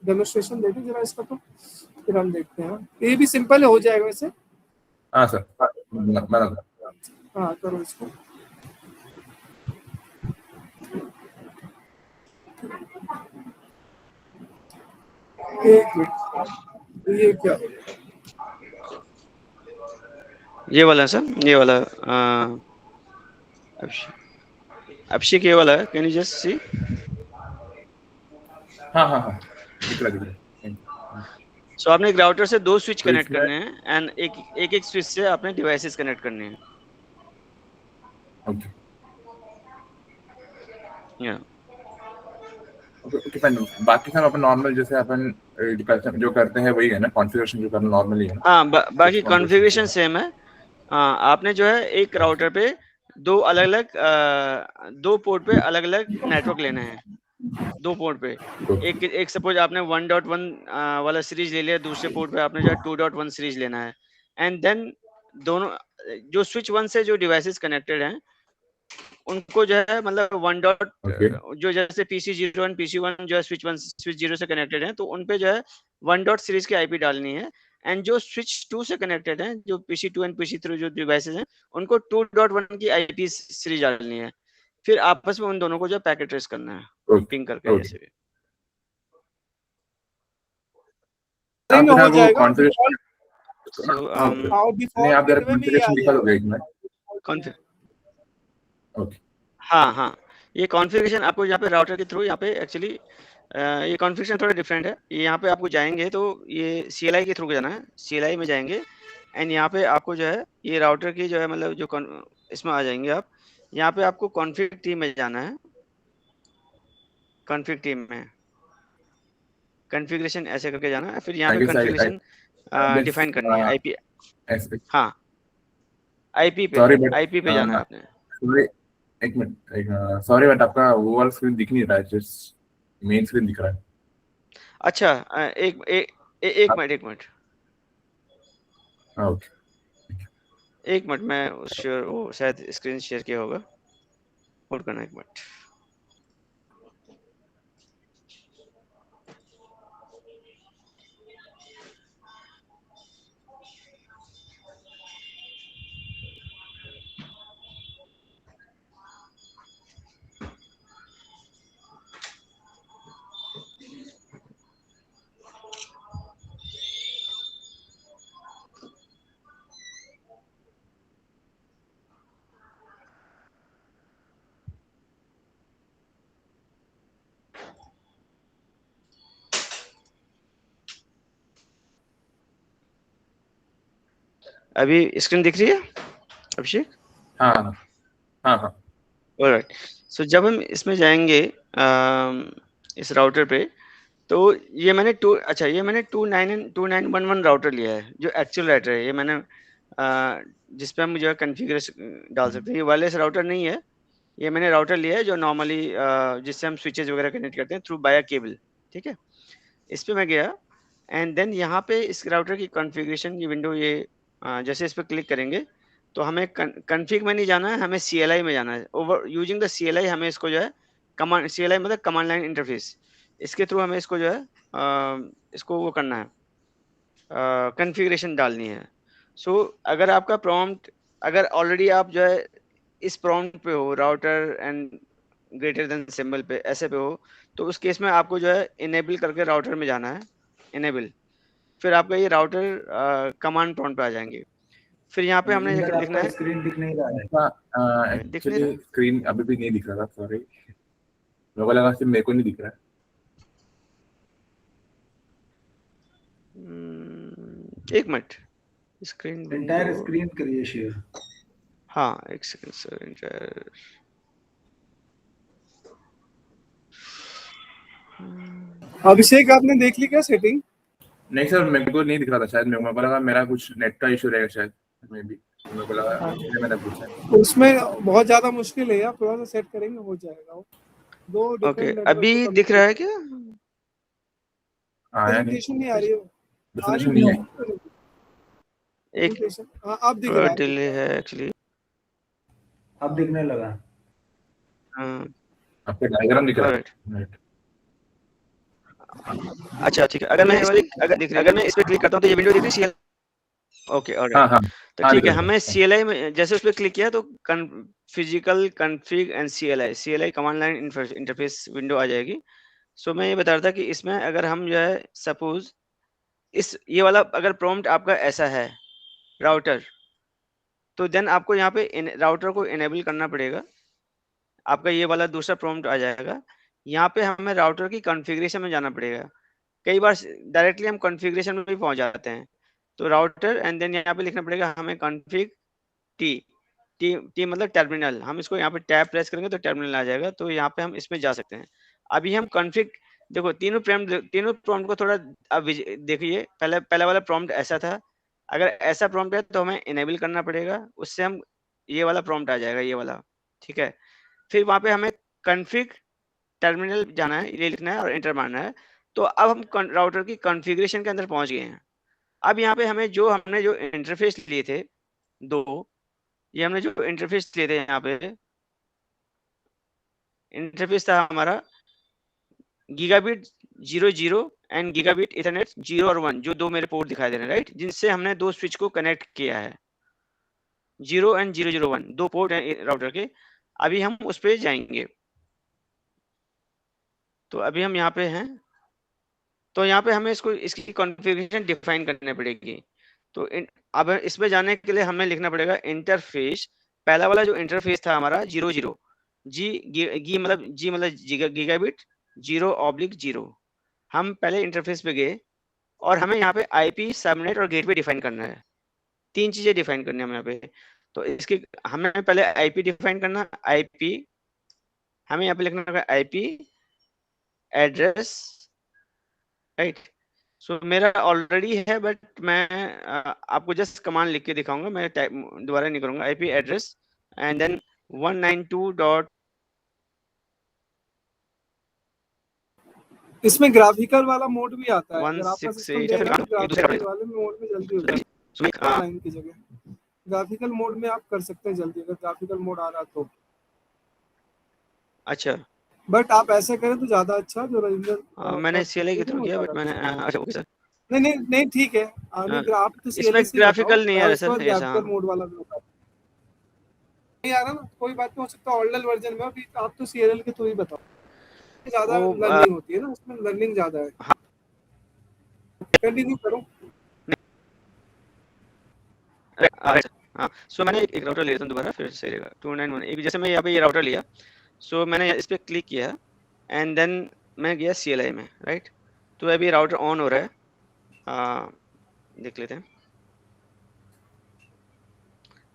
डेमोन्स्ट्रेशन दे दीजिए जरा इसका, तो फिर हम देखते हैं। ये भी सिंपल हो जाएगा वैसे। हाँ सर, बराबर। हाँ करो इसको। एक मिनट, ये क्या, ये वाला सर, ये वाला अभिषेक, ये वाला है, कैन यू जस्ट सी? हाँ हाँ हाँ, दिख रहा। सो आपने एक राउटर से 2 स्विच तो कनेक्ट इसमें- करने हैं एंड एक स्विच से आपने डिवाइसेस कनेक्ट करने हैं। ओके या ओके फाइन। बाकी सब अपन नॉर्मल जैसे अपन जो करते हैं वही है ना, कॉन्फ़िगरेशन जो करना नॉर्मली है ना। हाँ, बाकी Configuration कॉन्फ़िगरेशन सेम है। आपने जो है एक राउटर पे 2 अलग-अलग 2 पोर्ट पे अलग-अलग नेटवर्क लेने हैं। 2 पोर्ट पे एक सपोज आपने 1.1 वाला सीरीज ले लिया, दूसरे पोर्ट पे आपने जो है 2.1 सीरीज लेना है, एंड देन दोनों जो स्विच 1 से जो डिवाइसेस कनेक्टेड हैं उनको जो है मतलब 1 डॉट Okay. जो जैसे PC0 PC1 जो है स्विच 1 स्विच 0 से कनेक्टेड है, तो उन पे जो है 1 डॉट सीरीज की आईपी डालनी है, एंड जो स्विच 2 से कनेक्टेड हैं, जो PC2 एंड PC3 जो डिवाइसेस हैं, उनको 2.1 की आईपी सीरीज डालनी है। फिर आपस में उन दोनों को जो पैकेट ट्रेस करना है, Okay. पिंग करके Okay. जैसे भी। नहीं आप हो वो जाएगा। कॉन्फ़िगरेशन So, और नहीं, डिफॉल्ट आप जरा गेटवे में ये आ कॉन्फ़िगरेशन दिखा दोगे एक जाएगा। मिनट। कॉन्फ़िग ओके हाँ, ये कॉन्फ़िगरेशन आपको यहाँ पे राउटर के थ्रू यहाँ पे एक्चुअली ये कॉन्फ़िगरेशन थोड़ा डिफरेंट है। ये यहाँ पे आपको जाएँगे तो ये CLI के थ्रू जाना है, CLI में जाएँगे एंड यहाँ पे आपको जो है ये राउटर की जो है मतलब जो इसमें आ जाएँगे आप। यहाँ पे आपको कॉन्फ़िग टीम में जाना है। कॉन्फ़िग टीम में कॉन्फ़िगरेशन ऐसे करके जाना है, फिर यहाँ पे I guess configuration guess, define करनी है आईपी। ऐसे हाँ, आईपी सॉरी बट पे जाना है आपने। एक मिनट, सॉरी बट आपका वो वाला स्क्रीन दिख नहीं रहा है, जस्ट मेन स्क्रीन दिख रहा है। अच्छा एक मिनट हाँ ओके। एक मिनट, मैं वो शायद स्क्रीन शेयर किया होगा, होल्ड करना एक मिनट। अभी स्क्रीन दिख रही है अभिषेक? हाँ हाँ हाँ ऑलराइट। सो जब हम इसमें जाएंगे इस राउटर पे, तो ये मैंने 2911 राउटर लिया है, जो एक्चुअल राउटर है। ये मैंने जिस पे हम जो है कॉन्फ़िगरेशन डाल सकते हैं। ये वायरलेस राउटर नहीं है, ये मैंने राउटर लिया है जो नॉर्मली जिससे हम स्विचेस वगैरह कनेक्ट करते हैं थ्रू बाया केबल। ठीक है, इस पे मैं गया एंड देन यहाँ पे इस राउटर की कॉन्फ़िगरेशन की विंडो ये जैसे इस पे क्लिक करेंगे तो हमें कॉन्फ़िग में नहीं जाना है, हमें CLI में जाना है। ओवर यूजिंग द CLI हमें इसको जो है कमांड, CLI मतलब कमांड लाइन इंटरफेस, इसके थ्रू हमें इसको जो है इसको वो करना है, कॉन्फ़िगरेशन डालनी है। सो अगर आपका प्रॉम्प्ट, अगर ऑलरेडी आप जो है इस प्रॉम्प्ट पे हो, router and greater than symbol पे ऐसे पे हो, तो उस केस में आपको जो है इनेबल करके राउटर में जाना है, इनेबल। फिर आपका ये राउटर कमांड प्रॉम्प्ट पे आ जाएंगे। फिर यहाँ पे हमने लिखना है, स्क्रीन दिख नहीं रहा है। दिख नहीं एक्चुअली स्क्रीन अभी भी नहीं दिख रहा था, सॉरी। मेरे को लगा सिर्फ मेरे को नहीं दिख रहा है। एक मिनट, स्क्रीन एंटायर स्क्रीन करिए शेयर। हाँ एक सेकंड सर, एंटायर अभिषेक आपने देख ली क्या सेटिंग? नहीं सर, मेरे को नहीं दिख रहा था, शायद मेरे को लगा मेरा कुछ नेट का इशू रहेगा शायद, मे बी। मेरे को लगा इसलिए मैंने पूछा। उसमें बहुत ज्यादा मुश्किल है यार, थोड़ा सा सेट करेंगे हो जाएगा वो। दो ओके, डिफरेंट अभी दिख रहा है क्या? आया नहीं, प्रेजेंटेशन नहीं आ रही है, आ रही डेफिनेशन नहीं है है। एक presentation। हाँ अब दिख थोड़ा रहा है। डिले है एक्चुअली। अब दिखने लगा। हाँ, आपके डायग्राम दिख रहा ऑलराइट। है। अच्छा ठीक है, अगर मैं इस पे क्लिक करता हूँ तो ये विंडो दिख रही है CLI? ओके, हाँ ऑलराइट। हाँ तो हाँ, ठीक दिख है, रहा हमें CLI में जैसे उस पर क्लिक किया तो physical config and CLI command line interface window आ जाएगी। सो मैं ये बता रहा था कि इसमें अगर हम जो है सपोज ये वाला अगर प्रॉम्प्ट आपका ऐसा है राउटर, तो देन आपको यहाँ पे राउटर को इनेबल करना पड़ेगा। आपका ये वाला दूसरा प्रॉम्प्ट आ जाएगा। यहाँ पे हमें राउटर की कॉन्फ़िगरेशन में जाना पड़ेगा। कई बार डायरेक्टली हम कॉन्फ़िगरेशन में भी पहुंच जाते हैं। तो राउटर एंड देन यहाँ पे लिखना पड़ेगा हमें कॉन्फ़िग टी। टी मतलब टर्मिनल। हम इसको यहाँ पे टैब प्रेस करेंगे तो टर्मिनल आ जाएगा। तो यहाँ पे हम इसमें जा सकते हैं। अभी हम कॉन्फ़िग देखो, तीनों प्रॉम्प्ट को थोड़ा अब देखिए। पहला वाला प्रॉम्प्ट ऐसा था। अगर ऐसा प्रॉम्प्ट है तो हमें इनेबल करना पड़ेगा, उससे हम ये वाला प्रॉम्प्ट आ जाएगा, ये वाला। ठीक है, फिर वहाँ पे हमें कॉन्फ़िग टर्मिनल जाना है, ये लिखना है और एंटर मारना है। तो अब हम राउटर की कॉन्फ़िगरेशन के अंदर पहुंच गए हैं। अब यहाँ पे हमने जो इंटरफेस लिए थे ये हमने जो इंटरफेस लिए थे, यहाँ पे इंटरफेस था हमारा गीगाबिट 00 एंड गीगाबिट इथरनेट 0 और 1, जो दो मेरे पोर्ट दिखाई दे रहे हैं, राइट, जिनसे हमने दो स्विच को कनेक्ट किया है। 0 एंड 001 दो पोर्ट हैं राउटर के। अभी हम उस पर जाएंगे। तो अभी हम यहाँ पे हैं। तो यहाँ पे हमें इसकी कॉन्फ़िगरेशन डिफाइन करनी पड़ेगी। तो अब इसमें जाने के लिए हमें लिखना पड़ेगा इंटरफेस। पहला वाला जो इंटरफेस था हमारा 00 जी मतलब गीगाबिट 0/0। हम पहले इंटरफेस पे गए और हमें यहाँ पे IP सबनेट और गेटवे डिफाइन करना है। तीन चीजें डिफाइन करनी है हमें यहाँ पे। तो इसकी हमें पहले IP डिफाइन करना। IP हमें यहाँ पे लिखना होगा IP एड्रेस, राइट। सो मेरा ऑलरेडी है, बट मैं आपको जस्ट कमांड लिख के दिखाऊंगा। मैं टाइप दोबारा नहीं करूंगा। IP address and then 192. इसमें ग्राफिकल वाला मोड भी आता है, अगर आपका 168 सिस्टम या फिर देगा तो ये दूसरे ग्राफिकल वाले मोड में जल्दी हो जाएगा। लाइन की जगह ग्राफिकल मोड में आप कर सकते हैं जल्दी, अगर ग्राफिकल मोड आ रहा तो। अच्छा, बट आप ऐसे करें तो ज्यादा अच्छा, जो रजिंदर मैंने CLI के थ्रू किया, बट मैंने अच्छा ओके सर। नहीं नहीं नहीं ठीक है। नहीं आप तो इसमें CLI से ग्राफिकल नहीं आ रहा उसके सर बाद ऐसा। ग्राफिकल मोड वाला भी होता है। नहीं आ रहा ना, कोई बात नहीं, हो सकता है ऑर्डिनल वर्जन में। अभी आप तो CLI के थ्रू ही बताओ, ज्यादा लर्निंग होती है ना उसमें, लर्निंग ज्यादा है। कंटिन्यू करो। हाँ, सो मैंने एक राउटर ले लेता हूँ दोबारा, फिर सही रहेगा। 291 एक जैसे मैं यहाँ पे ये राउटर लिया। सो मैंने इस पे क्लिक किया एंड देन मैं गया CLI में, राइट। तो अभी राउटर ऑन हो रहा है। देख लेते हैं,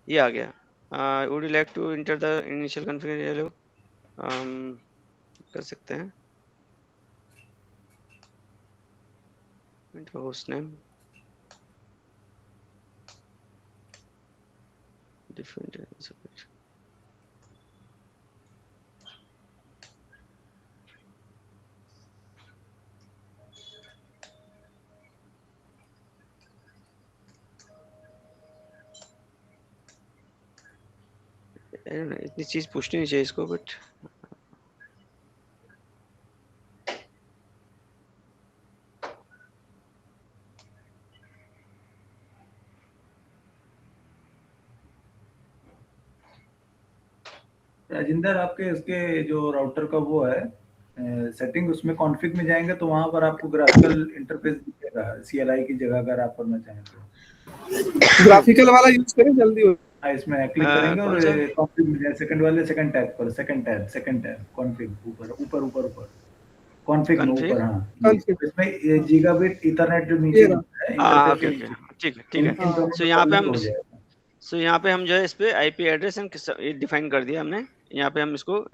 ये आ गया। Would you like to enter the initial configuration? कर सकते हैं। होस्ट नेम डिफरेंट इतनी चीज पूछनी नहीं चाहिए इसको, बट राजिंदर, आपके इसके जो राउटर का वो है सेटिंग, उसमें कॉन्फ़िग में जाएंगे तो वहां पर आपको ग्राफिकल इंटरफेस दिखेगा CLI की जगह, अगर आप करना चाहें तो। ग्राफिकल वाला यूज करें जल्दी हो। इसमें क्लिक करेंगे कौन और सा? कॉन्फ़िग में जाए, सेकंड टैब पर, सेकंड टैब कॉन्फ़िग, ऊपर कॉन्फ़िग में Config? ऊपर। हाँ, Config। इसमें ये गीगाबिट ईथरनेट जो नीचे दिखता है इंटरफेस के ओके नीचे, ठीक है ठीक है। इन दोनों सो में यहाँ पे कॉन्फ़िग हम हो जाएगा। यहाँ पे हम जो है इस पे IP एड्रेस एंड डिफाइन कर दिया हमने। यहाँ पे हम इसको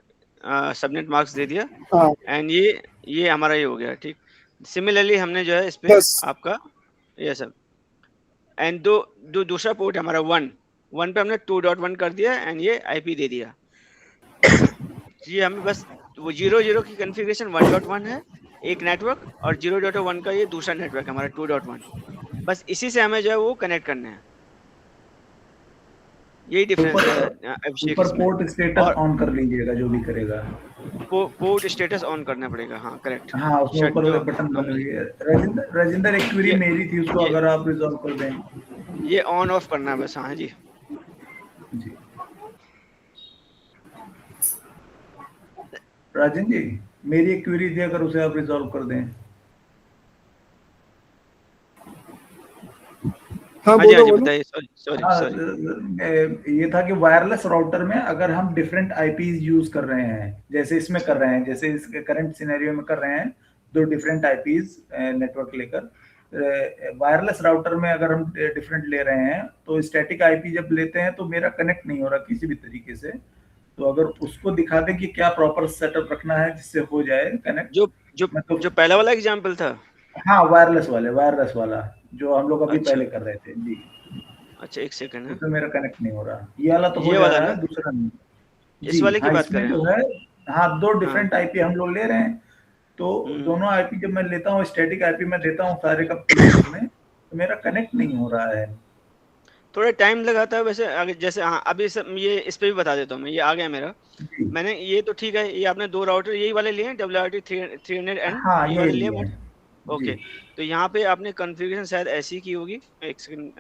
सबनेट मार्क्स दे दिया हाँ एंड ये हमारा ये हो गया, ठीक। सिमिलरली हमने जो है इस पे बस। आपका ये सब एंड दूसरा पोर्ट हमारा 1 1 पे हमने 2.1 कर दिया एंड ये IP दे दिया। ये हमें बस वो 0.0 की कॉन्फ़िगरेशन 1.1 है एक नेटवर्क, और 0.1 का ये दूसरा नेटवर्क हमारा 2.1। बस इसी से हमें जो है वो कनेक्ट करना है। यही डिफरेंस है अभिषेक ऊपर इसमें। पोर्ट स्टेटस और ऑन कर लीजिएगा जो भी करेगा। पोर्ट स्टेटस ऑन करना पड़ेगा, हाँ करेक्ट। हाँ, उसमें ऊपर जो बटन बन हम रही है। राजेंद्र एक क्वेरी ये मेरी थी, उसको ये अगर आप रिजॉल्व कर दें। ये ऑन ऑफ करना है बस, हाँ जी। जी राजन जी, मेरी एक क्वेरी थी, अगर उसे आप रिजॉल्व कर दें। हाँ हाँ जी, हाँ बोलो जी बोलो। बताइए। सॉरी हाँ, सॉरी। ये था कि वायरलेस राउटर में अगर हम डिफरेंट आईपीज यूज कर रहे हैं, जैसे इसमें कर रहे हैं, जैसे इस करंट सिनेरियो में कर रहे हैं, 2 डिफरेंट आईपीज नेटवर्क लेकर, वायरलेस राउटर में अगर हम डिफरेंट ले रहे हैं तो स्टैटिक आईपी जब लेते हैं तो मेरा कनेक्ट नहीं हो रहा किसी भी तरीके से। तो अगर उसको दिखा दें कि क्या प्रॉपर सेटअप रखना है जिससे हो जाए कनेक्ट। जो जो मैं तो जो पहला वाला एग्जांपल था। हाँ, वायरलेस वाला जो हम लोग अभी अच्छा पहले कर रहे थे जी, अच्छा, एक सेकंड है। उसमें मेरा कनेक्ट नहीं हो रहा। ये वाला तो हो ये जा वाला रहा ना, है, दूसरा नहीं। इस जी वाले की हाँ, बात कर इसमें रहे हैं जो हम। है, हाँ, 2 हाँ। डिफरेंट आईपी हम लोग ले रहे हैं। तो दोनों आईपी जब मैं लेता हूँ, स्टैटिक आईपी में देता हूँ सारे का पीसीस में, तो मेरा कनेक्ट नहीं हो रहा है। थोड़ा टाइम लगाता है वैसे। आगे जैसे हाँ अभी ये इस पे भी बता देता हूँ मैं। ये आ गया मेरा। जी मैंने ये तो ठीक है, ये आपने 2 राउटर यही वाले लिए हैं, WRT 300N हाँ, ये ये वाले लिए लिए हैं। ओके। जी तो यहाँ पे आपने कॉन्फ़िगरेशन शायद ऐसी की होगी। एक सेकंड,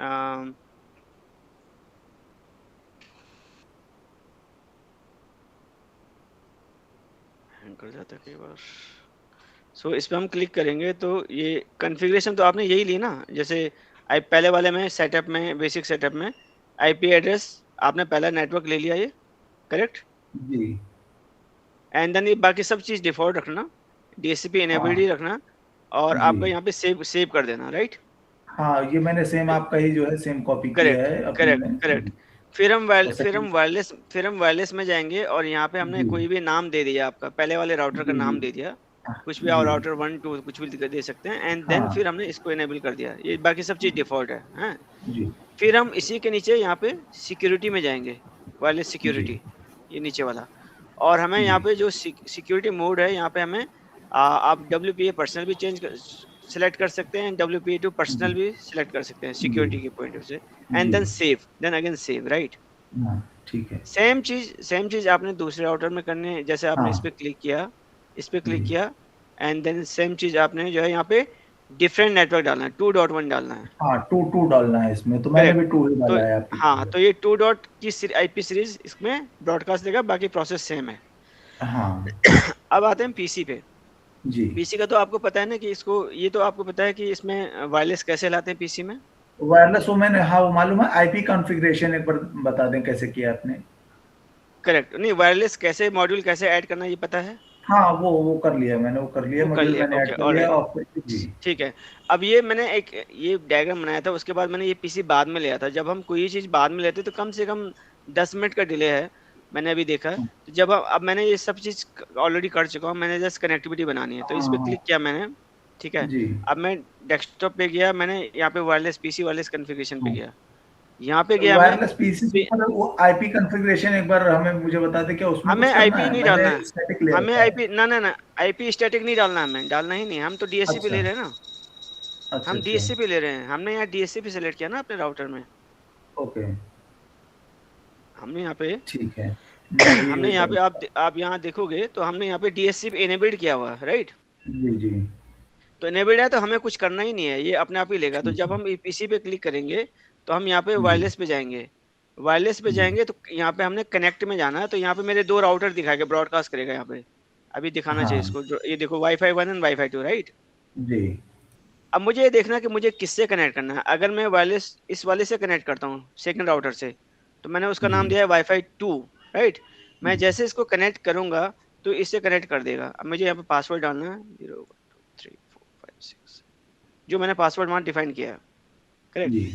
हैंग कर जाता है कई बार। सो इस पे हम क्लिक करेंगे तो ये कॉन्फ़िगरेशन तो आपने यही ली ना। जैसे पहले वाले में सेटअप में, बेसिक सेटअप में IP एड्रेस आपने पहला नेटवर्क ले लिया ये, करेक्ट। जी एंड देन ये बाकी सब चीज़ डिफॉल्ट रखना, DHCP इनेबल्ड ही हाँ रखना, और जी आपका यहाँ पे सेव कर देना, राइट। हाँ, ये मैंने सेम आपका ही जो है सेम कॉपी किया करेक्ट है अपने करेक्ट में। करेक्ट। जी, फिर हम और सेटिंग। वायरलेस में जाएंगे, और यहाँ पे हमने जी कोई भी नाम दे दिया, आपका पहले वाले राउटर का जी जी नाम दे दिया, कुछ भी, और जी राउटर 1 2 कुछ भी दे सकते हैं। एंड देन हाँ फिर हमने इसको इनेबल कर दिया। ये बाकी सब चीज़ डिफॉल्ट है, हैं। जी फिर हम इसी के नीचे यहाँ पे सिक्योरिटी में जाएंगे, वायरलेस जी सिक्योरिटी, ये नीचे वाला। और हमें यहाँ जी पे जो सिक्योरिटी मोड है, यहाँ पे हमें आप WPA पर्सनल भी सिलेक्ट कर सकते हैं, WPA टू पर्सनल जी भी सिलेक्ट कर सकते हैं जी सिक्योरिटी के पॉइंट ऑफ से। एंड जी then save, then again save, right. हाँ ठीक है। सेम चीज आपने दूसरे राउटर में करनी है। जैसे आपने इस हाँ पे क्लिक किया, इस पे क्लिक जी किया, एंड देन सेम चीज आपने जो है यहाँ पे डिफरेंट नेटवर्क डालना है, 2.1 डालना है, हाँ, 2 डालना है इसमें, तो मैंने करेक्ट। भी 2 ही तो डाला है आपकी हाँ, तरह। तो ये 2 डॉट की IP सीरीज इसमें ब्रॉडकास्ट देगा, बाकी प्रोसेस सेम है। हाँ अब आते हैं PC पे। जी, PC का तो आपको पता है ना कि इसको, ये तो आपको पता है कि इसमें वायरलेस कैसे लाते हैं PC में। वायरलेस वो मैंने, हाँ वो मालूम है। आईपी कॉन्फ़िगरेशन एक बार बता दें कैसे किया आपने। करेक्ट, नहीं वायरलेस कैसे मॉड्यूल कैसे ऐड करना ये पता है। हाँ, वो कर लिया मैंने, वो कर लिया, वो कर मॉड्यूल लिया, मैंने ओके ऐड कर लिया। ऑलराइट, और जी ठीक है। अब ये मैंने एक ये डायग्राम बनाया था, उसके बाद मैंने ये PC बाद में लिया था। जब हम कोई चीज़ बाद में लेते तो कम से कम 10 मिनट का डिले है, मैंने अभी देखा। तो जब अब मैंने ये सब चीज़ ऑलरेडी कर चुका हूँ, मैंने जस्ट कनेक्टिविटी बनानी है, तो इस पर हाँ क्लिक किया मैंने, ठीक है। जी अब मैं डेस्कटॉप पे गया, मैंने यहाँ पे वायरलेस PC वायरलेस कॉन्फ़िगरेशन पे गया, यहाँ पे गया मैं। वायरलेस पीसी पर वो आईपी कॉन्फ़िगरेशन एक बार मुझे बता दें, क्या उसमें हमें कुछ करना IP है? नहीं मैंने डालना है, स्टैटिक ले हमें रखा है। IP ना IP स्टैटिक नहीं डालना, हमें डालना ही नहीं, हम तो DHCP अच्छा ले रहे हैं ना। अच्छा हम अच्छा, DHCP ले रहे हैं, हमने यहाँ DHCP सेलेक्ट किया ना अपने राउटर में। ओके हमने यहाँ पे ठीक है। मैं अभी हमने वही यहाँ पे करूँगा। आप यहाँ देखोगे तो हमने यहाँ पे DHCP इनेबल्ड किया हुआ है, राइट। जी जी तो इनेबल्ड है तो हमें कुछ करना ही नहीं है, ये अपने आप ही लेगा। तो ठीक जब है। हम PC पे क्लिक करेंगे तो हम यहाँ पे जी वायरलेस पे जाएंगे। वायरलेस पे जी जाएंगे तो यहाँ पे हमने कनेक्ट में जाना है। तो यहाँ पे मेरे 2 राउटर दिखाएगा, ब्रॉडकास्ट करेगा यहाँ पे, अभी दिखाना चाहिए हाँ इसको। ये देखो Wi-Fi 1 एंड Wi-Fi 2, राइट। जी अब मुझे ये देखना है कि मुझे किससे कनेक्ट करना है। अगर मैं वायरलेस इस वाले से कनेक्ट करता हूँ, सेकंड राउटर से, तो मैंने उसका नाम जी दिया है Wi-Fi 2, राइट। मैं जैसे इसको कनेक्ट करूंगा तो इससे कनेक्ट कर देगा। अब मुझे यहाँ पे पासवर्ड डालना है 0 1 2 3 4 5 6, जो मैंने पासवर्ड वहाँ डिफाइन किया है, करेक्ट। जी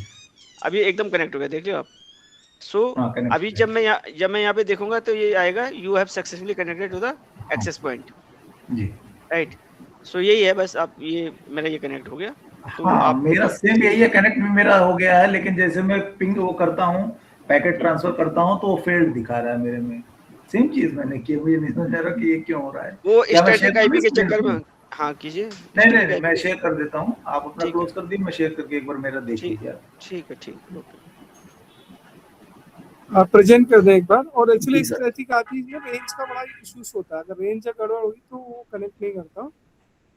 अभी एकदम कनेक्ट हो गया, देख लो आप। सो हाँ, अभी कनेक्ट है। जब मैं यहाँ पे देखूंगा तो ये आएगा you have successfully connected to the access point, जी राइट। सो यही है बस। आप ये मेरा ये कनेक्ट हो गया। तो हाँ, आप मेरा सेम यही है, कनेक्ट भी मेरा हो गया है। लेकिन जैसे मैं पिंग वो करता हूँ पैकेट ट्रांसफर करता हूँ तो वो फेल्ड दिखा रहा है मेरे में। सेम चीज मैंने की, मुझे नहीं समझ आ रहा कि ये क्यों हो रहा है। वो क्या मैं शेयर स्टैटिक आईपी करूँ के स्क्रीन चक्कर पे? में, हाँ कीजिए। नहीं नहीं स्टैटिक नहीं, मैं आईपी, शेयर कर देता हूँ, आप अपना ठीक है, क्लोज कर दी, मैं शेयर करके एक बार मेरा देख ठीक लीजिए आप। ठीक है, ठीक है, ओके। आप प्रेजेंट कर दें एक बार। और एक्चुअली जी सर। स्टैटिक आती है, रेंज का बड़ा इश्यूज होता है। अगर रेंज गड़बड़ होगी तो वो कनेक्ट नहीं करता,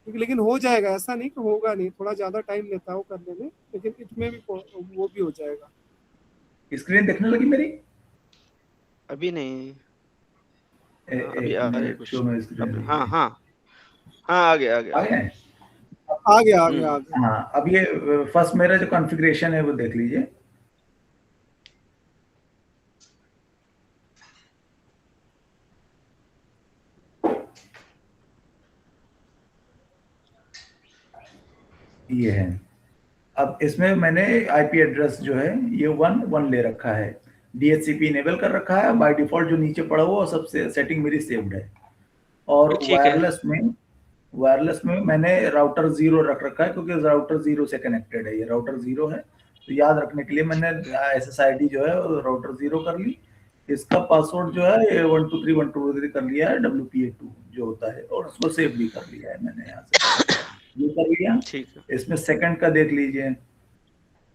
क्योंकि लेकिन हो जाएगा, ऐसा नहीं कि होगा नहीं, थोड़ा ज्यादा टाइम लेता है वो करने में, लेकिन इसमें भी वो भी हो जाएगा। स्क्रीन देखने लगी मेरी? अभी नहीं, अभी एक आ रही मिनट, कुछ, शो में स्क्रीन अब हाँ देखिए। हाँ हाँ, आ गया आ गया आ आ गया गया। है? आ गया आ गया आ हम्म, गया। हाँ, अब ये फर्स्ट मेरा जो कॉन्फ़िगरेशन है वो देख लीजिए। ये है। अब इसमें मैंने आईपी एड्रेस जो है ये 1 ले रखा है, डीएचसीपी इनेबल कर रखा है बाय डिफॉल्ट, जो नीचे पड़ा हुआ सबसे सेटिंग मेरी सेव्ड है। और ठीक है, वायरलेस में मैंने राउटर 0 रख रखा है, क्योंकि राउटर 0 से कनेक्टेड है, ये राउटर 0 है। तो याद रखने के लिए मैंने SSID जो है राउटर 0 कर ली। इसका पासवर्ड जो है ये 123 कर लिया है, WPA2 जो होता है, और उसको सेव भी कर लिया है मैंने यहाँ से, ये कर लिया। ठीक है। इसमें सेकंड का देख लीजिए,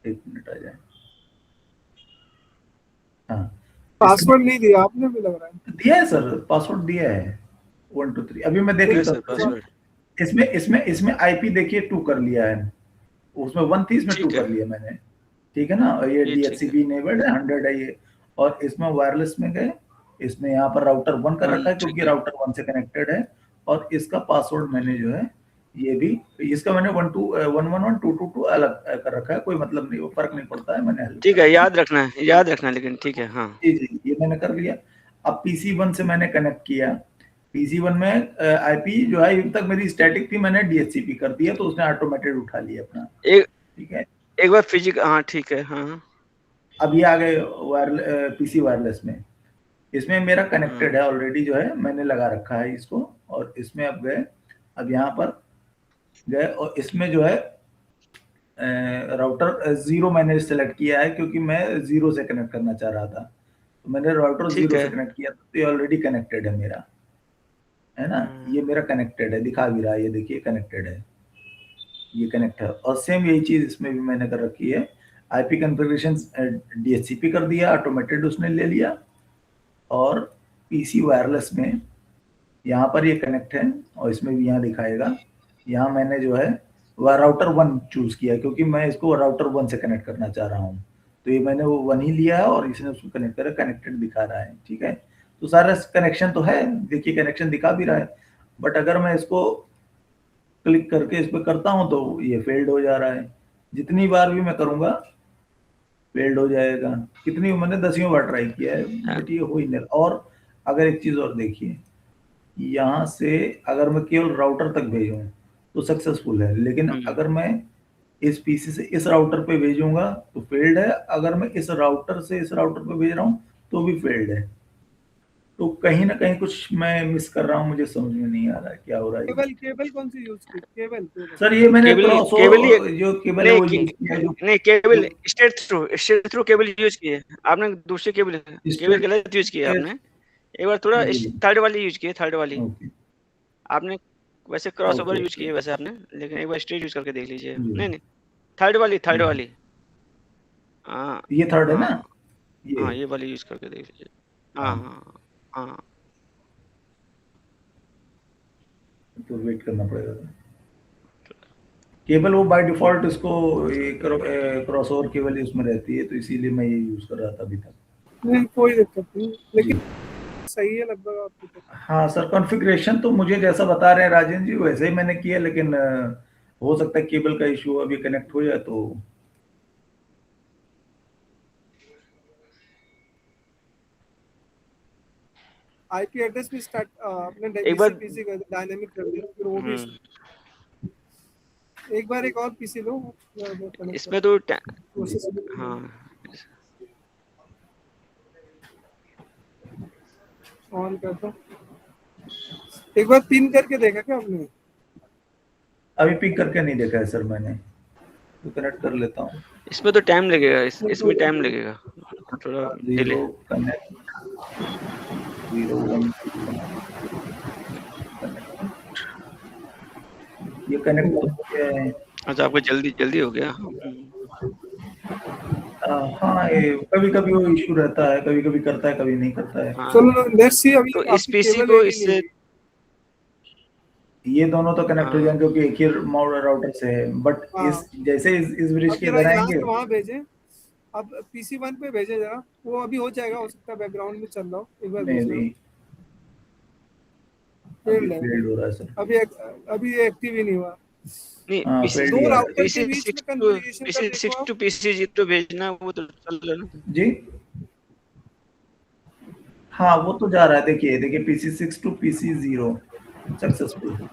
एक मिनट आ जाए। हाँ, पासवर्ड नहीं दिया आपने भी लग रहा है। दिया है सर, पासवर्ड दिया है 1 2 3। अभी मैं देख है लेता सर हूँ। पासवर्ड, इसमें आईपी देखिए 2 कर लिया है, उसमें 1 थी, इसमें 2 ठीक है, कर लिया मैंने, ठीक है ना। और ये ये ठीक है, DHCP इनेबल्ड है, 100 है ये। और इसमें वायरलेस में गए, इसमें यहाँ पर राउटर 1 कर रखा है, ठीक क्योंकि है, राउटर 1 से कनेक्टेड है। और इसका पासवर्ड मैंने जो है ये भी, इसका मैंने 1211222 अलग कर रखा है, कोई मतलब नहीं, वो फर्क नहीं पड़ता है, मैंने हल ठीक कर है, दिया। याद रखना लेकिन, ठीक है, हाँ। जी जी, ये मैंने कर लिया। अब PC1 से मैंने कनेक्ट किया। PC1 में आईपी जो है अभी तक मेरी स्टैटिक थी, मैंने DHCP कर दिया, तो उसने ऑटोमेटेड उठा लिया अपना, एक ठीक है। एक बार फिजिकल, हाँ ठीक है, हाँ अब ये आ गए PC वायरलेस में, इसमें मेरा कनेक्टेड है ऑलरेडी, जो है मैंने लगा रखा है इसको। और इसमें अब गए, अब यहाँ पर गए, और इसमें जो है राउटर 0 मैंने सेलेक्ट किया है, क्योंकि मैं 0 से कनेक्ट करना चाह रहा था। तो मैंने राउटर ठीक 0 है। से कनेक्ट किया, तो ये ऑलरेडी कनेक्टेड है मेरा, है ना। ये मेरा कनेक्टेड है, दिखा भी रहा है, ये देखिए कनेक्टेड है, ये कनेक्ट है। और सेम यही चीज इसमें भी मैंने कर रखी है। आईपी कॉन्फ़िगरेशन DHCP कर दिया, ऑटोमेटेड उसने ले लिया। और PC वायरलेस में यहाँ पर ये कनेक्ट है, और इसमें भी यहाँ दिखाएगा। यहाँ मैंने जो है वह राउटर 1 चूज किया, क्योंकि मैं इसको राउटर 1 से कनेक्ट करना चाह रहा हूँ। तो ये मैंने वो 1 ही लिया है, और इसने उसको कनेक्ट करा, कनेक्टेड दिखा रहा है, ठीक है। तो सारा कनेक्शन तो है, देखिए कनेक्शन दिखा भी रहा है। बट अगर मैं इसको क्लिक करके इस पर करता हूँ तो ये फेल्ड हो जा रहा है। जितनी बार भी मैं करूँगा फेल्ड हो जाएगा। कितनी मैंने 10वीं बार ट्राई किया है, बट ये हो ही नहीं। और अगर एक चीज और देखिए, यहाँ से अगर मैं केवल राउटर तक भेजूं तो सक्सेसफुल है, लेकिन अगर मैं इस PC से इस राउटर पे भेजूंगा तो फेल्ड है। अगर मैं इस राउटर से इस राउटर पे भेज रहा हूँ तो भी फेल्ड है। तो कहीं ना कहीं कुछ मैं मिस कर रहा हूँ, मुझे समझ में नहीं आ रहा है क्या हो रहा है। केबल कौन सी यूज की? केबल सर ये मैंने केबल क्रॉस जो केबल है वो नहीं यूज किया, जो नहीं, cable straight through cable use किए आपने, दूसरी केबल गलत यूज किया आपने। एक बार थोड़ा थर्ड वाली यूज किए, थर्ड वाली आपने। वैसे क्रॉस ओवर यूज किए वैसे आपने, लेकिन एक बार स्ट्रेट यूज करके देख लीजिए। नहीं थर्ड वाली, हाँ ये थर्ड है ना, हाँ ये वाली यूज करके देख लीजिए। हाँ हाँ हाँ, तो वेट करना पड़ेगा। केबल वो बाय डिफॉल्ट इसको क्रॉस ओवर केबल उसमें रहती है, तो इसीलिए मैं ये यूज कर रहा था अभी तक। नहीं कोई दिक्कत नहीं, लेकिन सही है लगभग आपकी तो। हाँ सर, कॉन्फ़िगरेशन तो मुझे जैसा बता रहे हैं राजेंद्र जी वैसे ही मैंने किया, लेकिन हो सकता है केबल का इशू अभी कनेक्ट हो जाए तो। आईपी एड्रेस भी स्टार्ट अपने एक बार पीसी का डायनामिक कर दिया, फिर वो भी एक बार एक और पीसी लो इसमें तो हाँ ऑन कर दो। एक बार पिन करके देखा क्या आपने? अभी पिक करके नहीं देखा है सर मैंने, तो कनेक्ट कर लेता हूँ। इसमें तो टाइम लगेगा, इसमें टाइम लगेगा। थोड़ा डिले। 0 कनेक्ट 0 1 ये कनेक्ट हो गया है। अच्छा, आपको जल्दी जल्दी हो गया। हाँ, ये कभी कभी वो इशू रहता है, कभी कभी करता है, कभी नहीं करता है। हाँ, चलो लेट्स सी। अभी तो इस आपकी पीसी केबल को रेडी इससे नहीं है। ये दोनों तो कनेक्ट हो हाँ। जाएंगे क्योंकि एक ही राउटर से है, बट हाँ। इस जैसे इस ब्रिज अब के जरा इधर यहाँ आएंगे। से वहाँ भेजें। अब PC1 पे भेजे जरा, वो अभी हो जाएगा, हो सकता है बैकग्राउंड में चल रहा हो, एक बार भेज नहीं, दो। अभी फेल्ड हो रहा है सर। अभी ये एक्टिव ही नहीं हुआ। नहीं, हाँ, पीसी फेल्ड दो ही आ रहा है। राउटर के पीसी बीच में 6 कॉन्फ़िगरेशन कर देखो पीसी6 आप। टू पीसी0 भेजना, वो तो चल रहा है ना। जी हाँ, वो तो जा रहा है। देखिए PC6 to PC0 successful.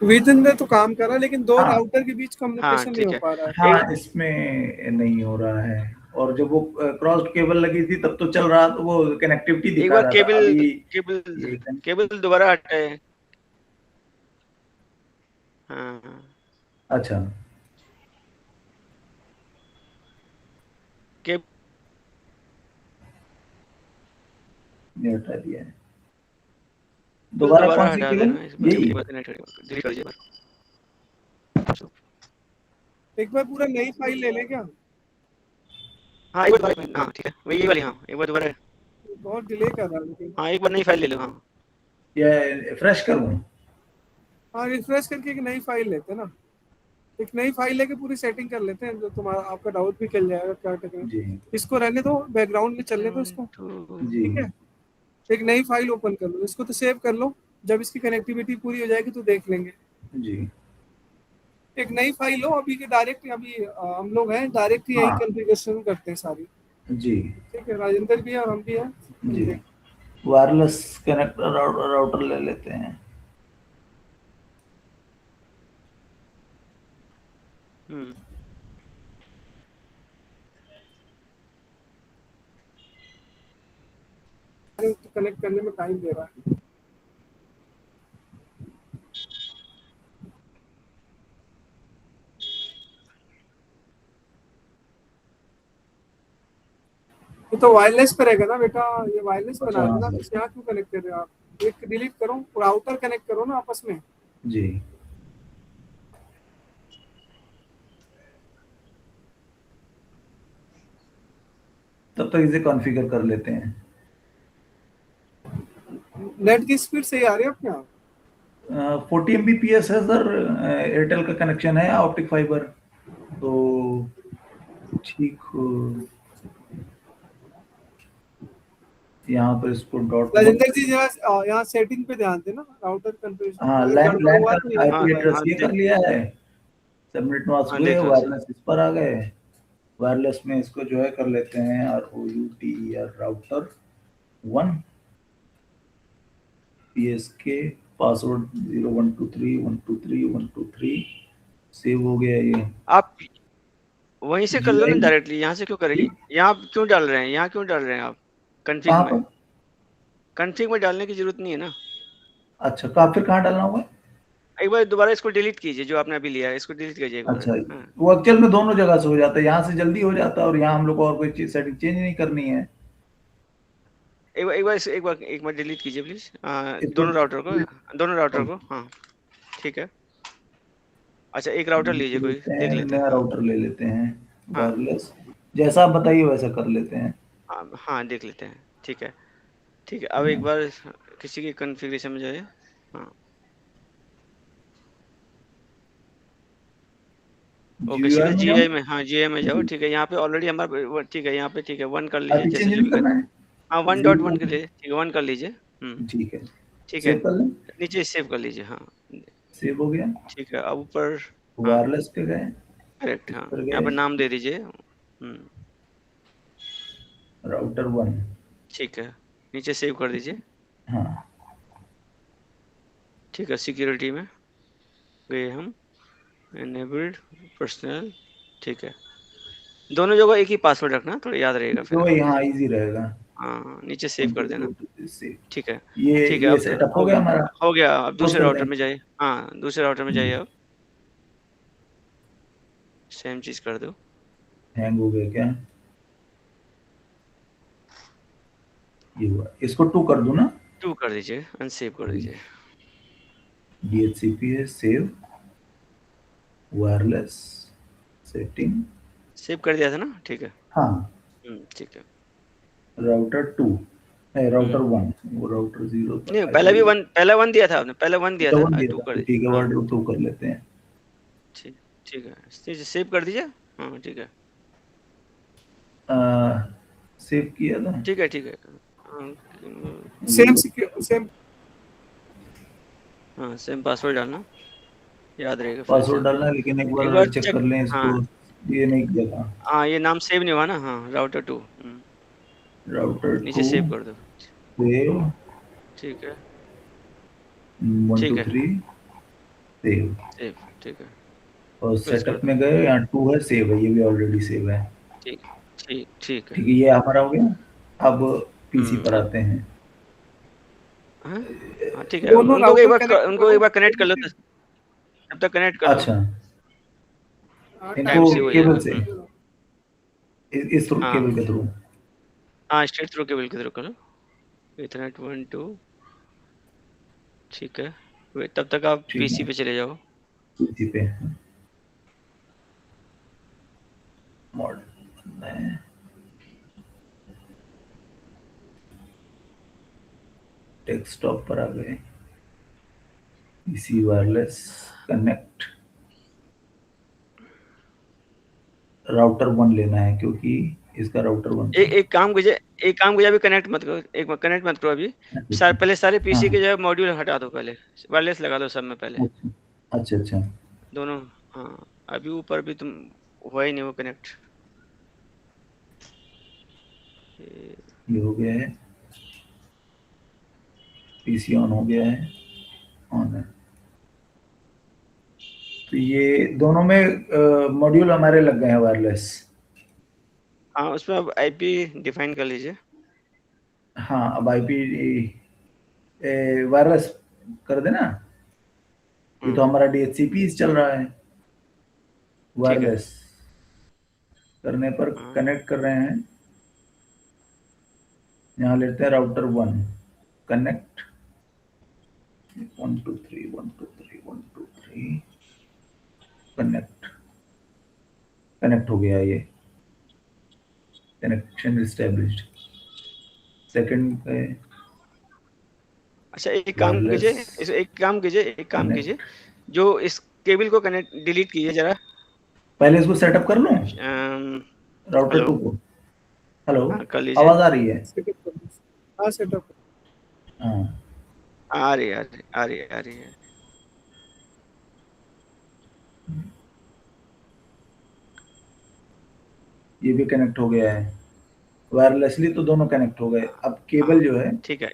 Within तो काम कर रहा है, लेकिन दो हाँ। राउटर के बीच हाँ, कम्युनिकेशन नहीं ठीक हो है। पा रहा है। हाँ, इसमें नहीं हो रहा है। और जब वो क्रॉस्ड केबल लगी थी तब तो चल रहा, तो वो कनेक्टिविटी एक दिखा बार रहा था। केबल अभी केबल ये केबल दोबारा हटाए। हाँ, अच्छा, केबल ये हटा दिया है। दोबारा कौन सी हटा केबल? देना, इस बार यही केबल कनेक्ट डिलीट कर दीजिए। एक बार पूरा नई फाइल ले लें क्या? हाँ, एक बार, हाँ ठीक है, वही वाली। हाँ, एक बार दोबारा। बहुत डिले कर रहा है लेकिन। हाँ, एक बार नई फाइल ले लो। हाँ, ये फ्रेश करूँ? हाँ, रिफ्रेश करके एक नई फाइल लेते हैं ना। एक नई फाइल लेके पूरी सेटिंग कर लेते हैं, जो तुम्हारा आपका डाउट भी चल जाएगा क्या टेक्निक। जी इसको रहने दो, बैकग्राउंड में चलने दो इसको, जी ठीक है। एक नई फाइल ओपन कर लो, इसको तो सेव कर लो। जब इसकी कनेक्टिविटी पूरी हो जाएगी तो देख लेंगे। जी एक नई फाइल लो अभी के डायरेक्ट। अभी हम लोग हैं डायरेक्ट ही यही हाँ। कॉन्फ़िगरेशन करते हैं सारी, जी ठीक है। राजेंद्र भी है और हम भी हैं। जी वायरलेस कनेक्टर राउटर ले लेते हैं। कनेक्ट करने में टाइम दे रहा है। ये तो वायरलेस पे रहेगा ना बेटा, ये वायरलेस बना देना। हाँ। यहाँ क्यों कनेक्ट कर रहे हो आप? एक डिलीट करो, राउटर कनेक्ट करो ना आपस में। जी तब तक इसे कॉन्फ़िगर कर लेते हैं। नेट की स्पीड सही आ रही है आपके यहाँ? 40 Mbps है सर। एयरटेल का कनेक्शन है ऑप्टिक फाइबर, तो ठीक यहाँ पर इसको डॉट। राजेंद्र जी जरा यहाँ सेटिंग पे ध्यान देना, राउटर कॉन्फ़िगरेशन। हाँ, अगर लैंड गड़बड़ हुआ तो का यही आईपी होगा। एड्रेस हाँ, ये कर लिया है। सबमिट मार्क्स हाँ, हुए, देख लो। वायरलेस इस पर आ गए। वायरलेस में इसको जो है कर लेते हैं ROUTER router 1 PSK password 0123 save हो गया ये। आप वहीं से कर लो ना GUI डायरेक्टली, यहाँ से क्यों करेंगे? यहाँ क्यों डाल रहे हैं? यहाँ क्यों डाल रहे हैं आप कॉन्फ़िग कहाँ में? पर? कॉन्फ़िग में डालने की जरूरत नहीं है ना। अच्छा, फिर कहाँ डालना होगा? एक बार दोबारा इसको डिलीट कीजिए, जो आपने अभी लिया है इसको डिलीट कीजिए एक बार। अच्छा, हाँ, वो एक्चुअल में दोनों जगह से हो जाता है। यहाँ से जल्दी हो जाता है और यहाँ हम लोग को और कोई चीज सेटिंग चेंज नहीं करनी है। एक बार डिलीट कीजिए प्लीज। दोनों राउटर को। हाँ, ठीक है। अच्छा, एक राउटर लीजिए, कोई देख लेते नया हैं। राउटर ले लेते हैं हाँ, वायरलेस। जैसा आप बताइए वैसा कर लेते हैं। हाँ, देख लेते हैं। ठीक है, ठीक है। अब एक बार किसी की कॉन्फ़िगरेशन में जाए। हाँ, ओके, सीधे GUI में GUI जाओ। में। हाँ, GUI में जाओ। ठीक है, यहाँ पे ऑलरेडी हमारा ठीक है। यहाँ पे ठीक है, 1 कर लीजिए, अभी जैसे चेंज जो नहीं भी करना है। हाँ, 1.1 के लिए ठीक है, 1 कर लीजिए। ठीक है, ठीक है, सेव कर लें। नीचे सेव कर लीजिए। हाँ, सेव हो गया। ठीक है। अब ऊपर वायरलेस पे गए, करेक्ट। हाँ, ऊपर यहाँ गए, पर नाम दे दीजिए। राउटर 1। ठीक है, नीचे सेव कर दीजिए। हाँ, ठीक है, सिक्योरिटी में गए हम, एनेबल्ड पर्सनल। ठीक है, दोनों जगह एक ही पासवर्ड रखना, थोड़ा याद रहेगा फिर। तो यहाँ इजी रहेगा। हाँ, नीचे सेव कर देना। सेव। ठीक है, ये ठीक है। ये अब सेटअप हो गया हमारा। हो गया। अब क्लोज दूसरे कर राउटर दें। में जाइए। हाँ, दूसरे राउटर में जाइए। अब सेम चीज कर दो। हैंग हो गया क्या? ये हुआ, इसको 2 कर दूं ना? 2 कर दीजिए, अनसेव कर दीजिए। DHCP है, सेव वायरलेस सेटिंग, सेव कर दिया था ना? ठीक है। हाँ, ठीक है। राउटर 2 है, राउटर 1, वो राउटर 0 नहीं, पहला 1 दिया था आपने, पहला 1 दिया था, 2 कर ठीक है, हाँ, वाटर 2 कर लेते हैं। ठीक ठीक है, सेव कर दीजिए। हाँ ठीक है, सेव किया था। ठीक है, ठीक है। सेम हाँ, सेम पासवर्ड डालना, याद रहेगा फिर से। पासवर्ड डालना है, लेकिन एक एक बार बार चेक चेक, कर लें इसको। हाँ ये नहीं किया था। हाँ, ये नाम सेव नहीं हुआ ना? हाँ, राउटर 2 राउटर 2 नीचे सेव कर दो। सेव ठीक है, 1 ठीक 2 है, 3 सेव, सेव, ठीक है, और प्रेस कर सेटअप दो। में गए, यहाँ 2 है, सेव है, ये भी ऑलरेडी सेव है। ठीक ठीक ठीक है। ठीक है, ये हमारा हो गया। अब पीसी पर अब आते हैं। हाँ हाँ, ठीक है, दोनों उनको राउटर कनेक्ट उनको करो एक बार कनेक्ट कर लो, तब तक कनेक्ट कर लो, अच्छा, टाइम इनको से हो केबल जाएगा। से, इस हाँ केबल के थ्रू। हाँ, स्ट्रेट थ्रू केबल के थ्रू करो, इथरनेट 1 2, ठीक है। तब तक आप ठीक पीसी है, पे चले जाओ। पीसी पे मॉडल है, डेस्कटॉप पर आ गए, पीसी वायरलेस कनेक्ट, राउटर 1 लेना है क्योंकि इसका राउटर 1 था। एक काम कीजिए, अभी कनेक्ट मत करो, कनेक्ट मत करो अभी। पहले सारे पीसी के हाँ, जो है मॉड्यूल हटा दो, पहले वायरलेस लगा दो सब में पहले, अच्छा अच्छा, दोनों। हाँ, अभी ऊपर भी तुम हुआ ही नहीं वो कनेक्ट। ये हो गया है, पीसी ऑन हो गया है, ऑन है। तो ये दोनों में मॉड्यूल हमारे लग गए हैं वायरलेस। हाँ, उसमें अब आईपी डिफाइन कर लीजिए। हाँ, अब आईपी वायरलेस कर देना। ये तो हमारा DHCP चल रहा है, ठीक है। वायरलेस करने पर कनेक्ट कर रहे हैं। यहाँ लेते हैं राउटर 1, कनेक्ट 1 2 3 1 2 3 1 2 3, कनेक्ट हो गया, ये कनेक्शन एस्टेब्लिश्ड। सेकंड पे अच्छा, एक काम कीजिए, जो इस केबल को कनेक्ट डिलीट कीजिए जरा। पहले इसको सेटअप कर लूं, राउटर हेलो, 2 को। हेलो, हाँ कर लीजिए। आवाज आ रही है? सेटअप हाँ, आ रही है। ये भी कनेक्ट हो गया है वायरलेसली, तो दोनों कनेक्ट हो गए। अब केबल जो है, ठीक है,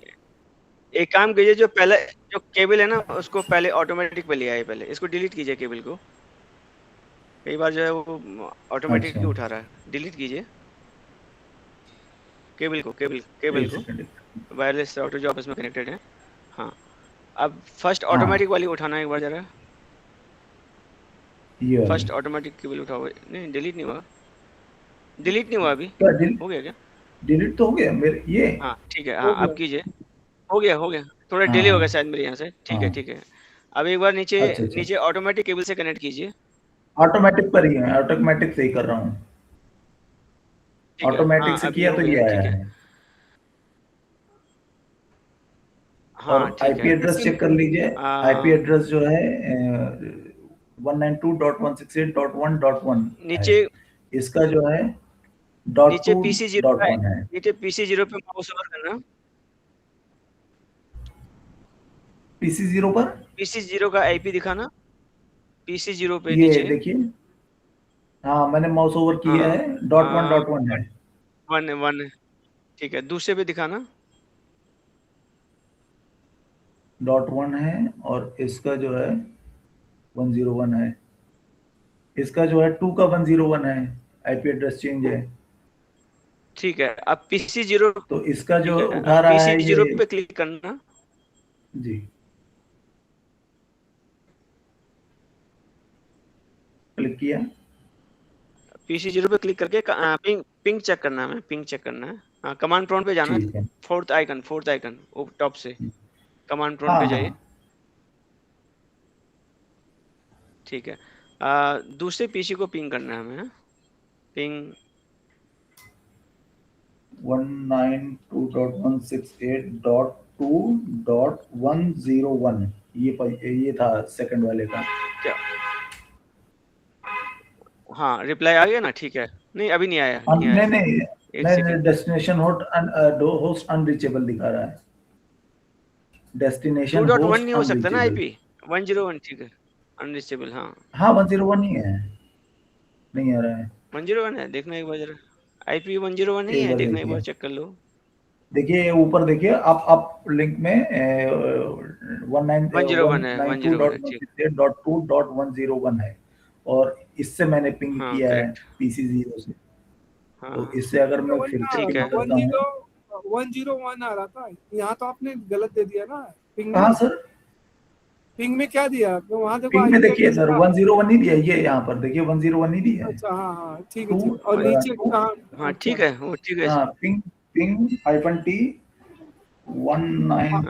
एक काम कीजिए, जो केबल है ना, उसको पहले ऑटोमेटिक पे ले आइए, पहले इसको डिलीट कीजिए केबल को। कई बार जो है वो ऑटोमेटिक अच्छा, ही उठा रहा है, डिलीट कीजिए केबल एक को, सेकंड, वायरलेस राउटर जो आपस में कनेक्टेड है। हाँ, अब फर्स्ट हाँ, ऑटोमेटिक वाली उठाना एक बार जरा। ये वाली फर्स्ट ऑटोमेटिक केबल उठाओ। नहीं, डिलीट नहीं हुआ अभी। क्या हो गया क्या? डिलीट तो हो गया मेरे ये। हाँ ठीक है, हो हाँ गया। अब कीजिए। हो गया, थोड़ा डिले हो गया हाँ, शायद मेरे यहाँ से। ठीक हाँ, है। अब एक बार नीचे अच्छा अच्छा, नीचे ऑटोमेटिक केबल से कनेक्ट कीजिए। ऑटोमेटिक पर ही है, ऑटोमेटिक से ही कर रहा हूँ। ठीक है, ऑटोमेटिक हाँ से अभी किया हो तो गया, ये आया ठीक है। है। और हाँ ठीक आईपी है। एड्रेस चेक कर लीजिए। आईपी एड्रेस जो है 192.168.1.1 है। नीचे इसका जो है डॉट नीचे टू पीसी जीरो डॉट का, वन है। नीचे पीसी जीरो पे माउस ओवर करना। पीसी 0 पर पीसी जीरो का आईपी दिखाना, पीसी जीरो पे ये नीचे। देखिए, हाँ मैंने माउस ओवर किया है, हाँ, डॉट वन है। वन ठीक है, दूसरे पे दिखाना। .1 है, और इसका जो है 101 है। इसका जो है 2 का 101 है, आईपी एड्रेस चेंज है। ठीक है, अब पीसी जीरो, तो इसका ठीक जो है, उठा अब रहा पीसी है जीरो ये, पे क्लिक करना। जी क्लिक किया। पीसी जीरो पे क्लिक करके पिंग चेक करना है, पिंग चेक करना है। हाँ, कमांड प्रॉम्प्ट पे जाना, ठीक है। फोर्थ आइकन टॉप से कमांड प्रॉम्प्ट हाँ पे हाँ जाइए। ठीक है, दूसरे पीसी को पिंग करना है हमें, पिंग 192.168.2.101 ये था सेकंड वाले का। क्या, हाँ रिप्लाई आ गया ना? ठीक है, नहीं अभी नहीं आया, नहीं नहीं आया, नहीं एक नहीं सेकंड। डेस्टिनेशन होस्ट अनरीचेबल दिखा रहा है। डेस्टिनेशन 2.1 होस्ट नहीं हो सकता ना अनरीचेबल। आईपी, 101 ठीक है, अनरीचेबल। हाँ हाँ 101 ही है, नहीं आ रहा है। 101 है, देखना एक बार जरा, आईपी 101 नहीं एक है, बार देखना एक बार देखिए, चेक कर लो। देखिए ऊपर देखिए, आप लिंक में 101 है, 101 है, ठीक। 192.168.2.101 है, और इससे मैंने पिंग हाँ किया है करेक्ट, PC0 से। हाँ तो इससे अगर मैं फिर से ठीक पिंग है। करता हूँ। 101 आ रहा था, यहाँ तो आपने गलत दे दिया ना पिंग में। हाँ सर, पिंग में क्या दिया आपने? वहाँ देखो पिंग में IP देखिए एड्रेस सर का। 101 नहीं दिया, ये यहाँ पर देखिए 101 नहीं दिया है। अच्छा हाँ हाँ ठीक है टू ठीक है। और नीचे टू कहाँ? हाँ अच्छा, ठीक है, वो ठीक है। हाँ ping ping -T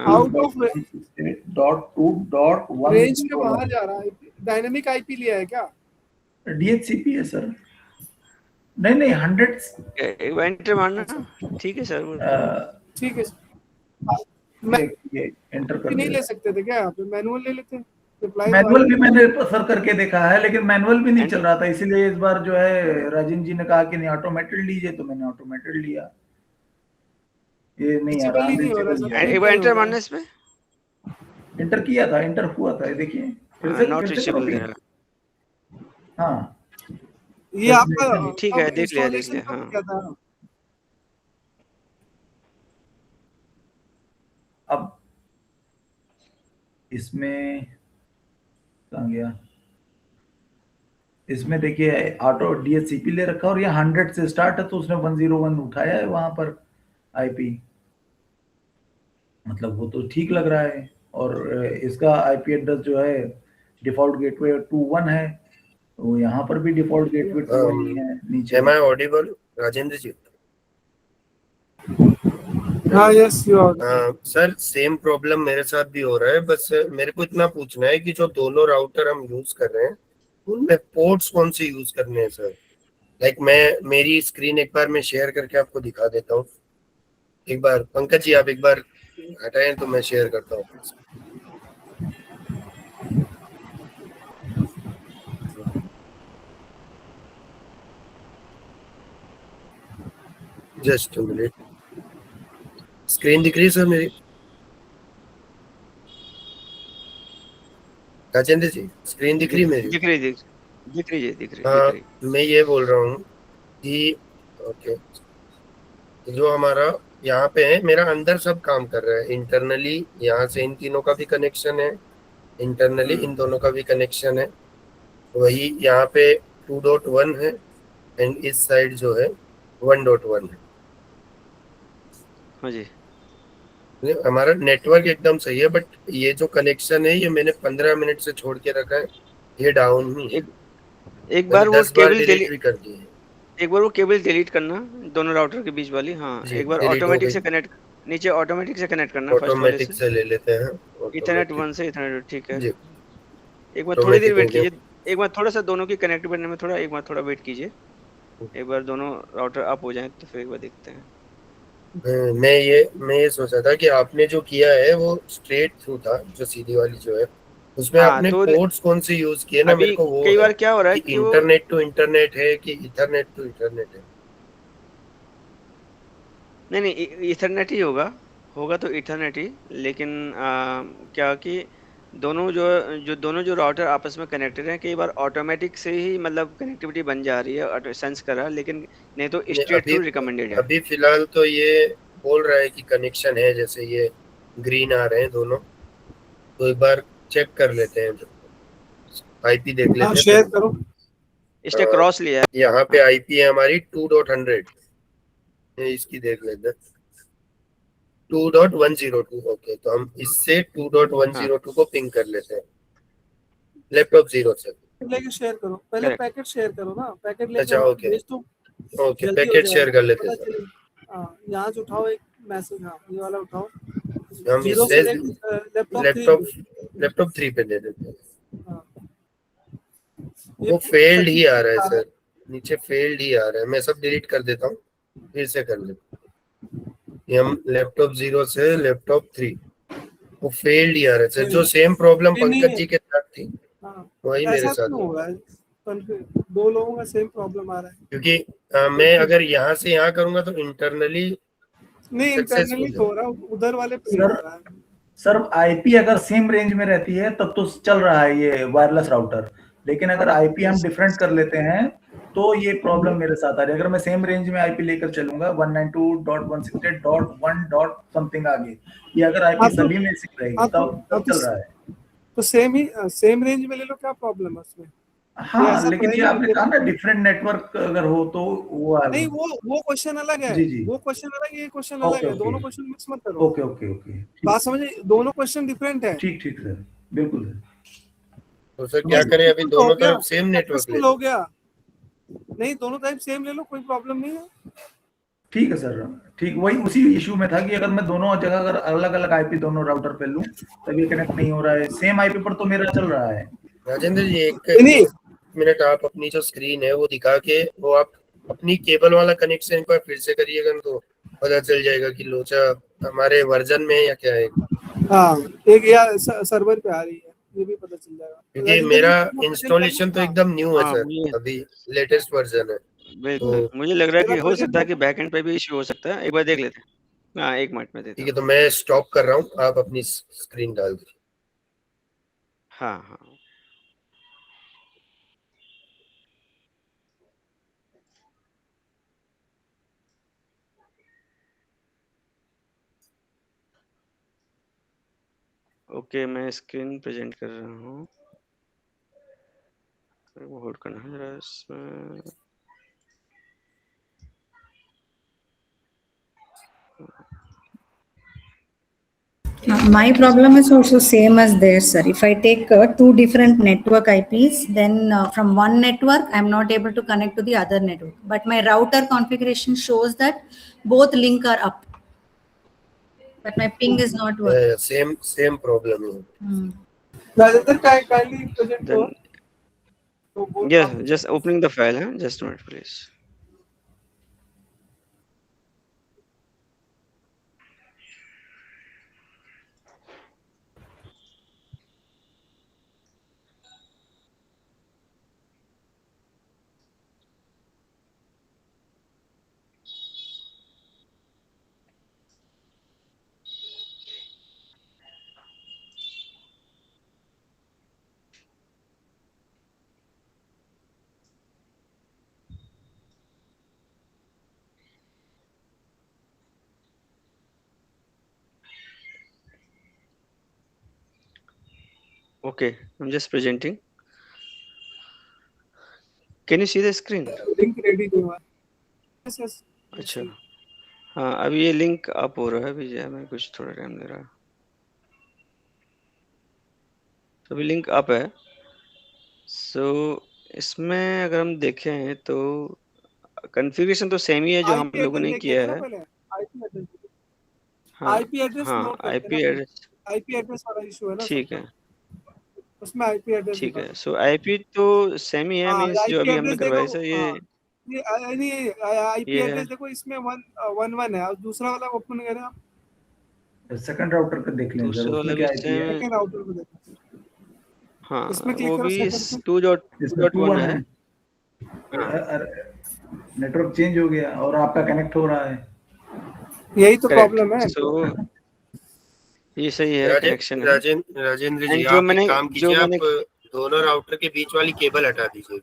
out of range के बाहर 192.168.2.101 जा रहा है। डायनेमिक IP लिया है क्या? DHCP है सर। नहीं नहीं 100 एक बार एंटर मारना, अच्छा ठीक है सर। ठीक है। मैं ये एंटर कर नहीं दिया। ले सकते थे क्या यहाँ पे? मैनुअल ले लेते, रिप्लाई तो आ मैनुअल ही भी नहीं। मैंने सर करके देखा है, लेकिन मैनुअल भी नहीं एंड- चल रहा था, इसीलिए इस बार जो है राजन जी ने कहा कि नहीं ऑटोमेटेड लीजिए, तो मैंने ऑटोमेटेड लिया। ये नहीं आ रहा, रीचेबल ही नहीं हो रहा अनरीचेबल सर, ही आ एक पिंग बार नहीं हो एंटर रहा मारना है। इसमें, एंटर किया था, एंटर हुआ था, ये देखिए नॉट फिर से करो रीचेबल दे पिंग। रहा। हाँ ये आपका डेस्टिनेशन। ठीक है, कब देख लिया इंस्टॉलेशन कब हाँ। किया था? अब इसमें कहाँ गया, इसमें देखिए ऑटो DHCP ले रखा, और ये 100 से स्टार्ट है, तो उसने 101 उठाया है वहां पर IP, मतलब वो तो ठीक लग रहा है। और इसका IP एड्रेस जो है डिफॉल्ट गेटवे 21 है, तो यहाँ पर भी डिफॉल्ट गेटवे 21 ही है नीचे। Am I audible, Rajendra ji? हाँ yes you are. Sir same problem मेरे साथ भी हो रहा है, बस मेरे को इतना पूछना है कि जो दोनों राउटर हम यूज कर रहे हैं उनमें पोर्ट्स कौन से यूज करने हैं सर? लाइक मेरी स्क्रीन एक बार मैं शेयर करके आपको दिखा देता हूँ। एक बार पंकज जी आप एक बार हटाएं तो मैं शेयर करता हूँ। जस्ट अ मिनट, स्क्रीन दिख रही है सर मेरी? राजेंद्र जी स्क्रीन दिख रही है मेरी? दिख रही दिख हाँ रही। मैं ये बोल रहा हूँ कि ओके, जो हमारा यहाँ पे है, मेरा अंदर सब काम कर रहा है इंटरनली, यहाँ से इन तीनों का भी कनेक्शन है, इंटरनली इन दोनों का भी कनेक्शन है, वही यहाँ पे 2.1 है, एंड इस साइड जो है 1.1 है। हाँ जी, हमारा नेटवर्क एकदम सही है, बट ये जो कनेक्शन है ये मैंने 15 मिनट से छोड़ के रखा है, ये डाउन ही है। एक बार वो 10 बार केबल डिलीट भी कर दिए हैं। एक बार वो केबल डिलीट करना, दोनों राउटर के बीच वाली। हाँ जी एक बार डिलीट हो ऑटोमेटिक गई, से कनेक्ट, नीचे ऑटोमेटिक से कनेक्ट करना फर्स्ट वाले ऑटोमेटिक से, से ले लेते हैं, इथरनेट ऑटोमेटिक 1 से इथरनेट, ठीक है। जी एक बार थोड़ी देर ऑटोमेटिक हो वेट गया। कीजिए, एक बार थोड़ा सा दोनों की कनेक्ट करने में थोड़ा, एक बार थोड़ा वेट कीजिए, एक बार दोनों राउटर अप हो जाए तो फिर एक बार देखते हैं। मैं ये सोचा था कि आपने जो किया है वो स्ट्रेट थ्रू था, जो सीधी वाली जो है उसमें हाँ आपने तो पोर्ट्स कौन से यूज किए ना, अभी मेरे को वो कई है बार क्या हो रहा है कि कि वो, इंटरनेट टू इंटरनेट है कि इथरनेट टू इथरनेट है। नहीं इथरनेट ही होगा, होगा तो इथरनेट ही, लेकिन क्या कि दोनों जो राउटर आपस में कनेक्टेड हैं, कई बार ऑटोमेटिक से ही मतलब कनेक्टिविटी बन जा रही है, ऑटो सेंस कर रहा है, लेकिन नहीं तो नहीं, स्ट्रेट अभी थ्रू रिकमेंडेड है। अभी फिलहाल तो ये बोल रहा है कि कनेक्शन है, जैसे ये ग्रीन आ रहे हैं दोनों, तो एक बार चेक कर लेते हैं, आईपी देख हाँ लेते हैं शेयर पहले। करो। इसने क्रॉस लिया है। यहाँ पे आईपी है हमारी 2.100, इसकी देख लेते हैं 2.102। ओके, तो हम इससे 2.102 को पिंग कर लेते हैं लैपटॉप 0 से। लेके शेयर करो, पहले करेक्ट, पैकेट शेयर करो ना, पैकेट अच्छा लेके ओके भेज दो, ओके, जल्दी हो पैकेट जाएगा, शेयर कर लेते पता हैं सर। चले। यहाँ से उठाओ एक मैसेज, हाँ ये वाला उठाओ, हम 0 इससे सेलेक्ट लैपटॉप 3 पे दे देते हैं। हाँ। वो फेल्ड ही आ रहा है सर, नीचे फेल्ड ही आ रहा है। मैं सब डिलीट कर देता हूँ, फिर से कर लेता हूँ। ये हम लैपटॉप 0 से लैपटॉप 3, वो फेल्ड ही आ रहा है सर। जो सेम प्रॉब्लम पंकज जी के साथ थी वही मेरे ऐसा साथ क्यों हो रहा है? 2 लोगों का सेम प्रॉब्लम आ रहा है, क्योंकि मैं अगर यहाँ से यहाँ करूंगा तो इंटरनली नहीं इंटरनली हो रहा, उधर वाले पे नहीं हो रहा है। सर आईपी अगर सेम रेंज में रहती है तब तो चल रहा है ये वायरलेस राउटर, लेकिन अगर आईपी हम डिफरेंट कर लेते हैं तो ये प्रॉब्लम मेरे साथ आ रही है। अगर मैं सेम रेंज में आईपी लेकर चलूंगा 192.168.1. समथिंग आगे, ये अगर आईपी सभी में सिक रहेगी तब चल रहा है। तो सेम रेंज में ले लो, क्या प्रॉब्लम है उसमें? हाँ लेकिन ये आपने कहा ना डिफरेंट नेटवर्क अगर हो तो वो नहीं, वो क्वेश्चन अलग है। जी। वो क्वेश्चन अलग है, ये क्वेश्चन अलग है, दोनों क्वेश्चन मिक्स मत करो। ओके बात समझे, दोनों क्वेश्चन डिफरेंट है। ठीक सर, बिल्कुल सर। तो सर क्या करें, अभी दोनों तरफ सेम नेटवर्क ले हो गया? नहीं, दोनों टाइप सेम ले लो, कोई प्रॉब्लम नहीं है। ठीक है सर, ठीक, वही उसी इशू में था कि अगर मैं दोनों जगह अगर अलग अलग आईपी दोनों राउटर पे लूं तब ये कनेक्ट नहीं हो रहा है, सेम आईपी पर तो मेरा चल रहा है। राजेंद्र जी एक मिनट, आप अपनी जो स्क्रीन है वो दिखा के वो आप अपनी केबल वाला कनेक्शन एक बार फिर से करिएगा तो पता चल जाएगा कि लोचा हमारे वर्जन में है या क्या है। हाँ, एक या सर्वर पे आ रही है, ये भी पता चल जाएगा, क्योंकि मेरा इंस्टॉलेशन तो एकदम न्यू है सर, अभी लेटेस्ट वर्जन है। बिल्कुल, मुझे लग रहा है कि हो सकता है कि बैकएंड पे भी इशू हो सकता है, एक बार देख लेते हैं। हाँ, 1 मिनट में देता हूं। ठीक है, तो मैं स्टॉप कर रहा हूँ, आप अपनी स्क्रीन डाल दीजिए। हाँ ओके, मैं स्क्रीन प्रेजेंट कर रहा हूँ, वो होल्ड करना है जरा इसमें। My problem is also same as theirs, sir. If I take 2 different network IPs, then from one network, I'm not able to connect to the other network. But my router configuration shows that both link are up. But my ping is not working. Same problem. kindly present Then, yeah, just opening the file, huh? Just a minute, please. Okay, I'm just presenting. Can you see the screen? Link ready हुआ। Yes. अच्छा, हाँ अभी ये लिंक अप हो रहा है, अभी जो है मैं कुछ थोड़ा टाइम ले रहा है, तो अभी लिंक अप है। सो इसमें अगर हम देखें तो कॉन्फ़िगरेशन तो सेम ही है जो हम लोगों ने किया है। आईपी एड्रेस वाला इशू है ना, ठीक है, उसमें आईपी एड्रेस ठीक है। सो आईपी तो सेम ही है, मींस जो अभी हमने करवाया सर ये आईपी एड्रेस देखो, इसमें 111 है और दूसरा वाला ओपन करें आप, सेकंड राउटर पे देख लें, दूसरा वाला भी सेकंड राउटर पे देखो। हाँ, इसमें क्लिक वो करो, भी सेकंड 2.1 है। नेटवर्क चेंज हो गया और आपका कनेक्ट हो रहा है, यही तो प्रॉब्लम है। सो ये सही है, कनेक्शन है। राजेंद्र जी, आप एक काम कीजिए, आप दोनों राउटर के बीच वाली केबल हटा दीजिए।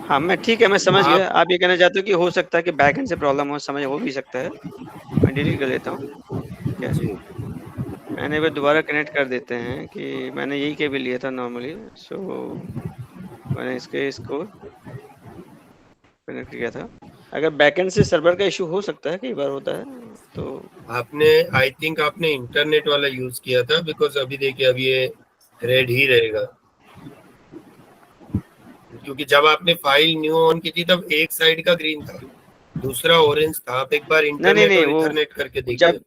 हाँ मैं ठीक है, मैं समझ गया। आप ये कहना चाहते हो कि हो सकता है कि बैकएंड से प्रॉब्लम हो, समझ हो भी सकता है। मैं डिलीट कर लेता हूँ, क्या जी, मैंने भी दोबारा कनेक्ट कर देते हैं कि मैंने यही केबल लिया था नॉर्मली। सो मैंने इसको कनेक्ट किया था। अगर बैकएंड से सर्वर का इशू हो सकता है, कई बार होता है। तो आपने आई थिंक आपने इंटरनेट वाला यूज किया था, बिकॉज अभी देखिए अभी ये रेड ही रहेगा, क्योंकि जब आपने फाइल न्यू ऑन की थी तब एक साइड का ग्रीन था दूसरा ऑरेंज था, आप एक बार नहीं इंटरनेट नहीं और वो इथरनेट करके देखिए, जब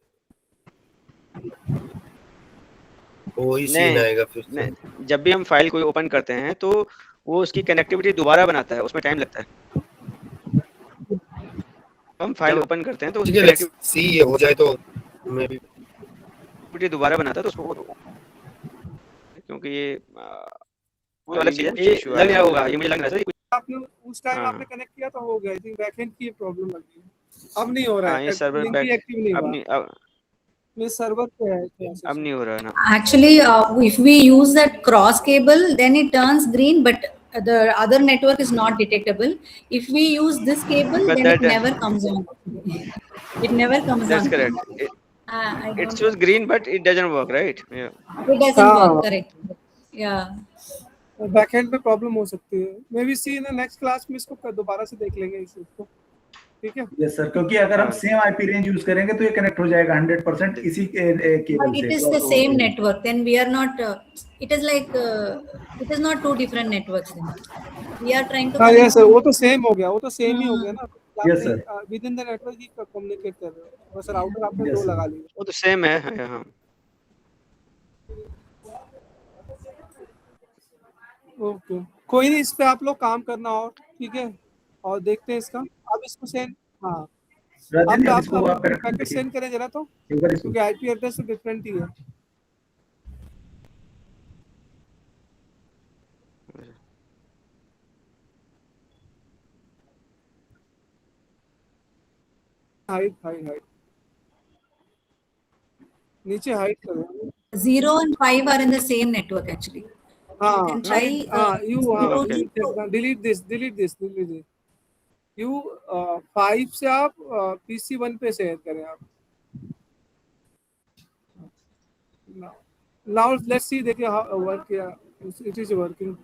वही सीन नहीं आएगा फिर से। नहीं जब भी हम फाइल कोई ओपन करते हैं तो वो उसकी कनेक्टिविटी दोबारा बनाता है, उसमें टाइम लगता है। हम फाइल ओपन करते हैं तो ठीक उसकी है, लेट्स सी ये हो जाए तो मे बी। कनेक्टिविटी दोबारा बनाता है तो उसको, क्योंकि ये वो अलग चीज है, ये लग रहा होगा, ये मुझे लग रहा है सर। आपने उस टाइम हाँ आपने कनेक्ट किया तो हो गया। आई थिंक बैकएंड की प्रॉब्लम लगी है। अब नहीं हो रहा हाँ, है, ये सर्वर लिंक बैक ही एक्टिव नहीं अब हुआ। नहीं ये सर्वर पे है अब नहीं हो रहा है ना। Actually, if we use that cross cable, then it turns green, but the other network is not detectable. If we use this cable, But then it that never comes on. It never comes that's on. correct. I It don't shows know. green but it doesn't work, right? Yeah. It doesn't work, correct. Yeah. Backend पे प्रॉब्लम हो सकती है। Maybe see in next class में इसको दोबारा से देख लेंगे इस चीज को, ठीक है। यस सर, क्योंकि अगर हम हाँ। सेम आईपी रेंज यूज करेंगे तो ये कनेक्ट हो जाएगा 100% इसी केबल But से। it is the same network. Then we are not. It is like it is not two different networks. Then we are trying to. हाँ connect यस सर, वो तो सेम हो गया, वो तो सेम ही हो हाँ। गया ना। Yes, sir. With in the network he communicate कर रहे हो, बस राउटर आपने Yes, दो sir. लगा लिए। वो तो सेम है। हाँ ओके, कोई नहीं, इस पे आप लोग काम करना और, ठीक है, और देखते हैं इसका। अब इसको सेंड, हाँ राजन अब इसको आप पैकेट सेंड करें जरा तो, एक बार इसको क्योंकि आईपी एड्रेस तो डिफरेंट ही है। हाइट नीचे हाइट करो। 0 and 5 are in the same network actually. हाँ You can try. Delete this you 5 से आप पीसी 1 पे शेयर करें आप। नाउ लेट्स सी, देखिए हाउ वर्क किया, इट इज वर्किंग।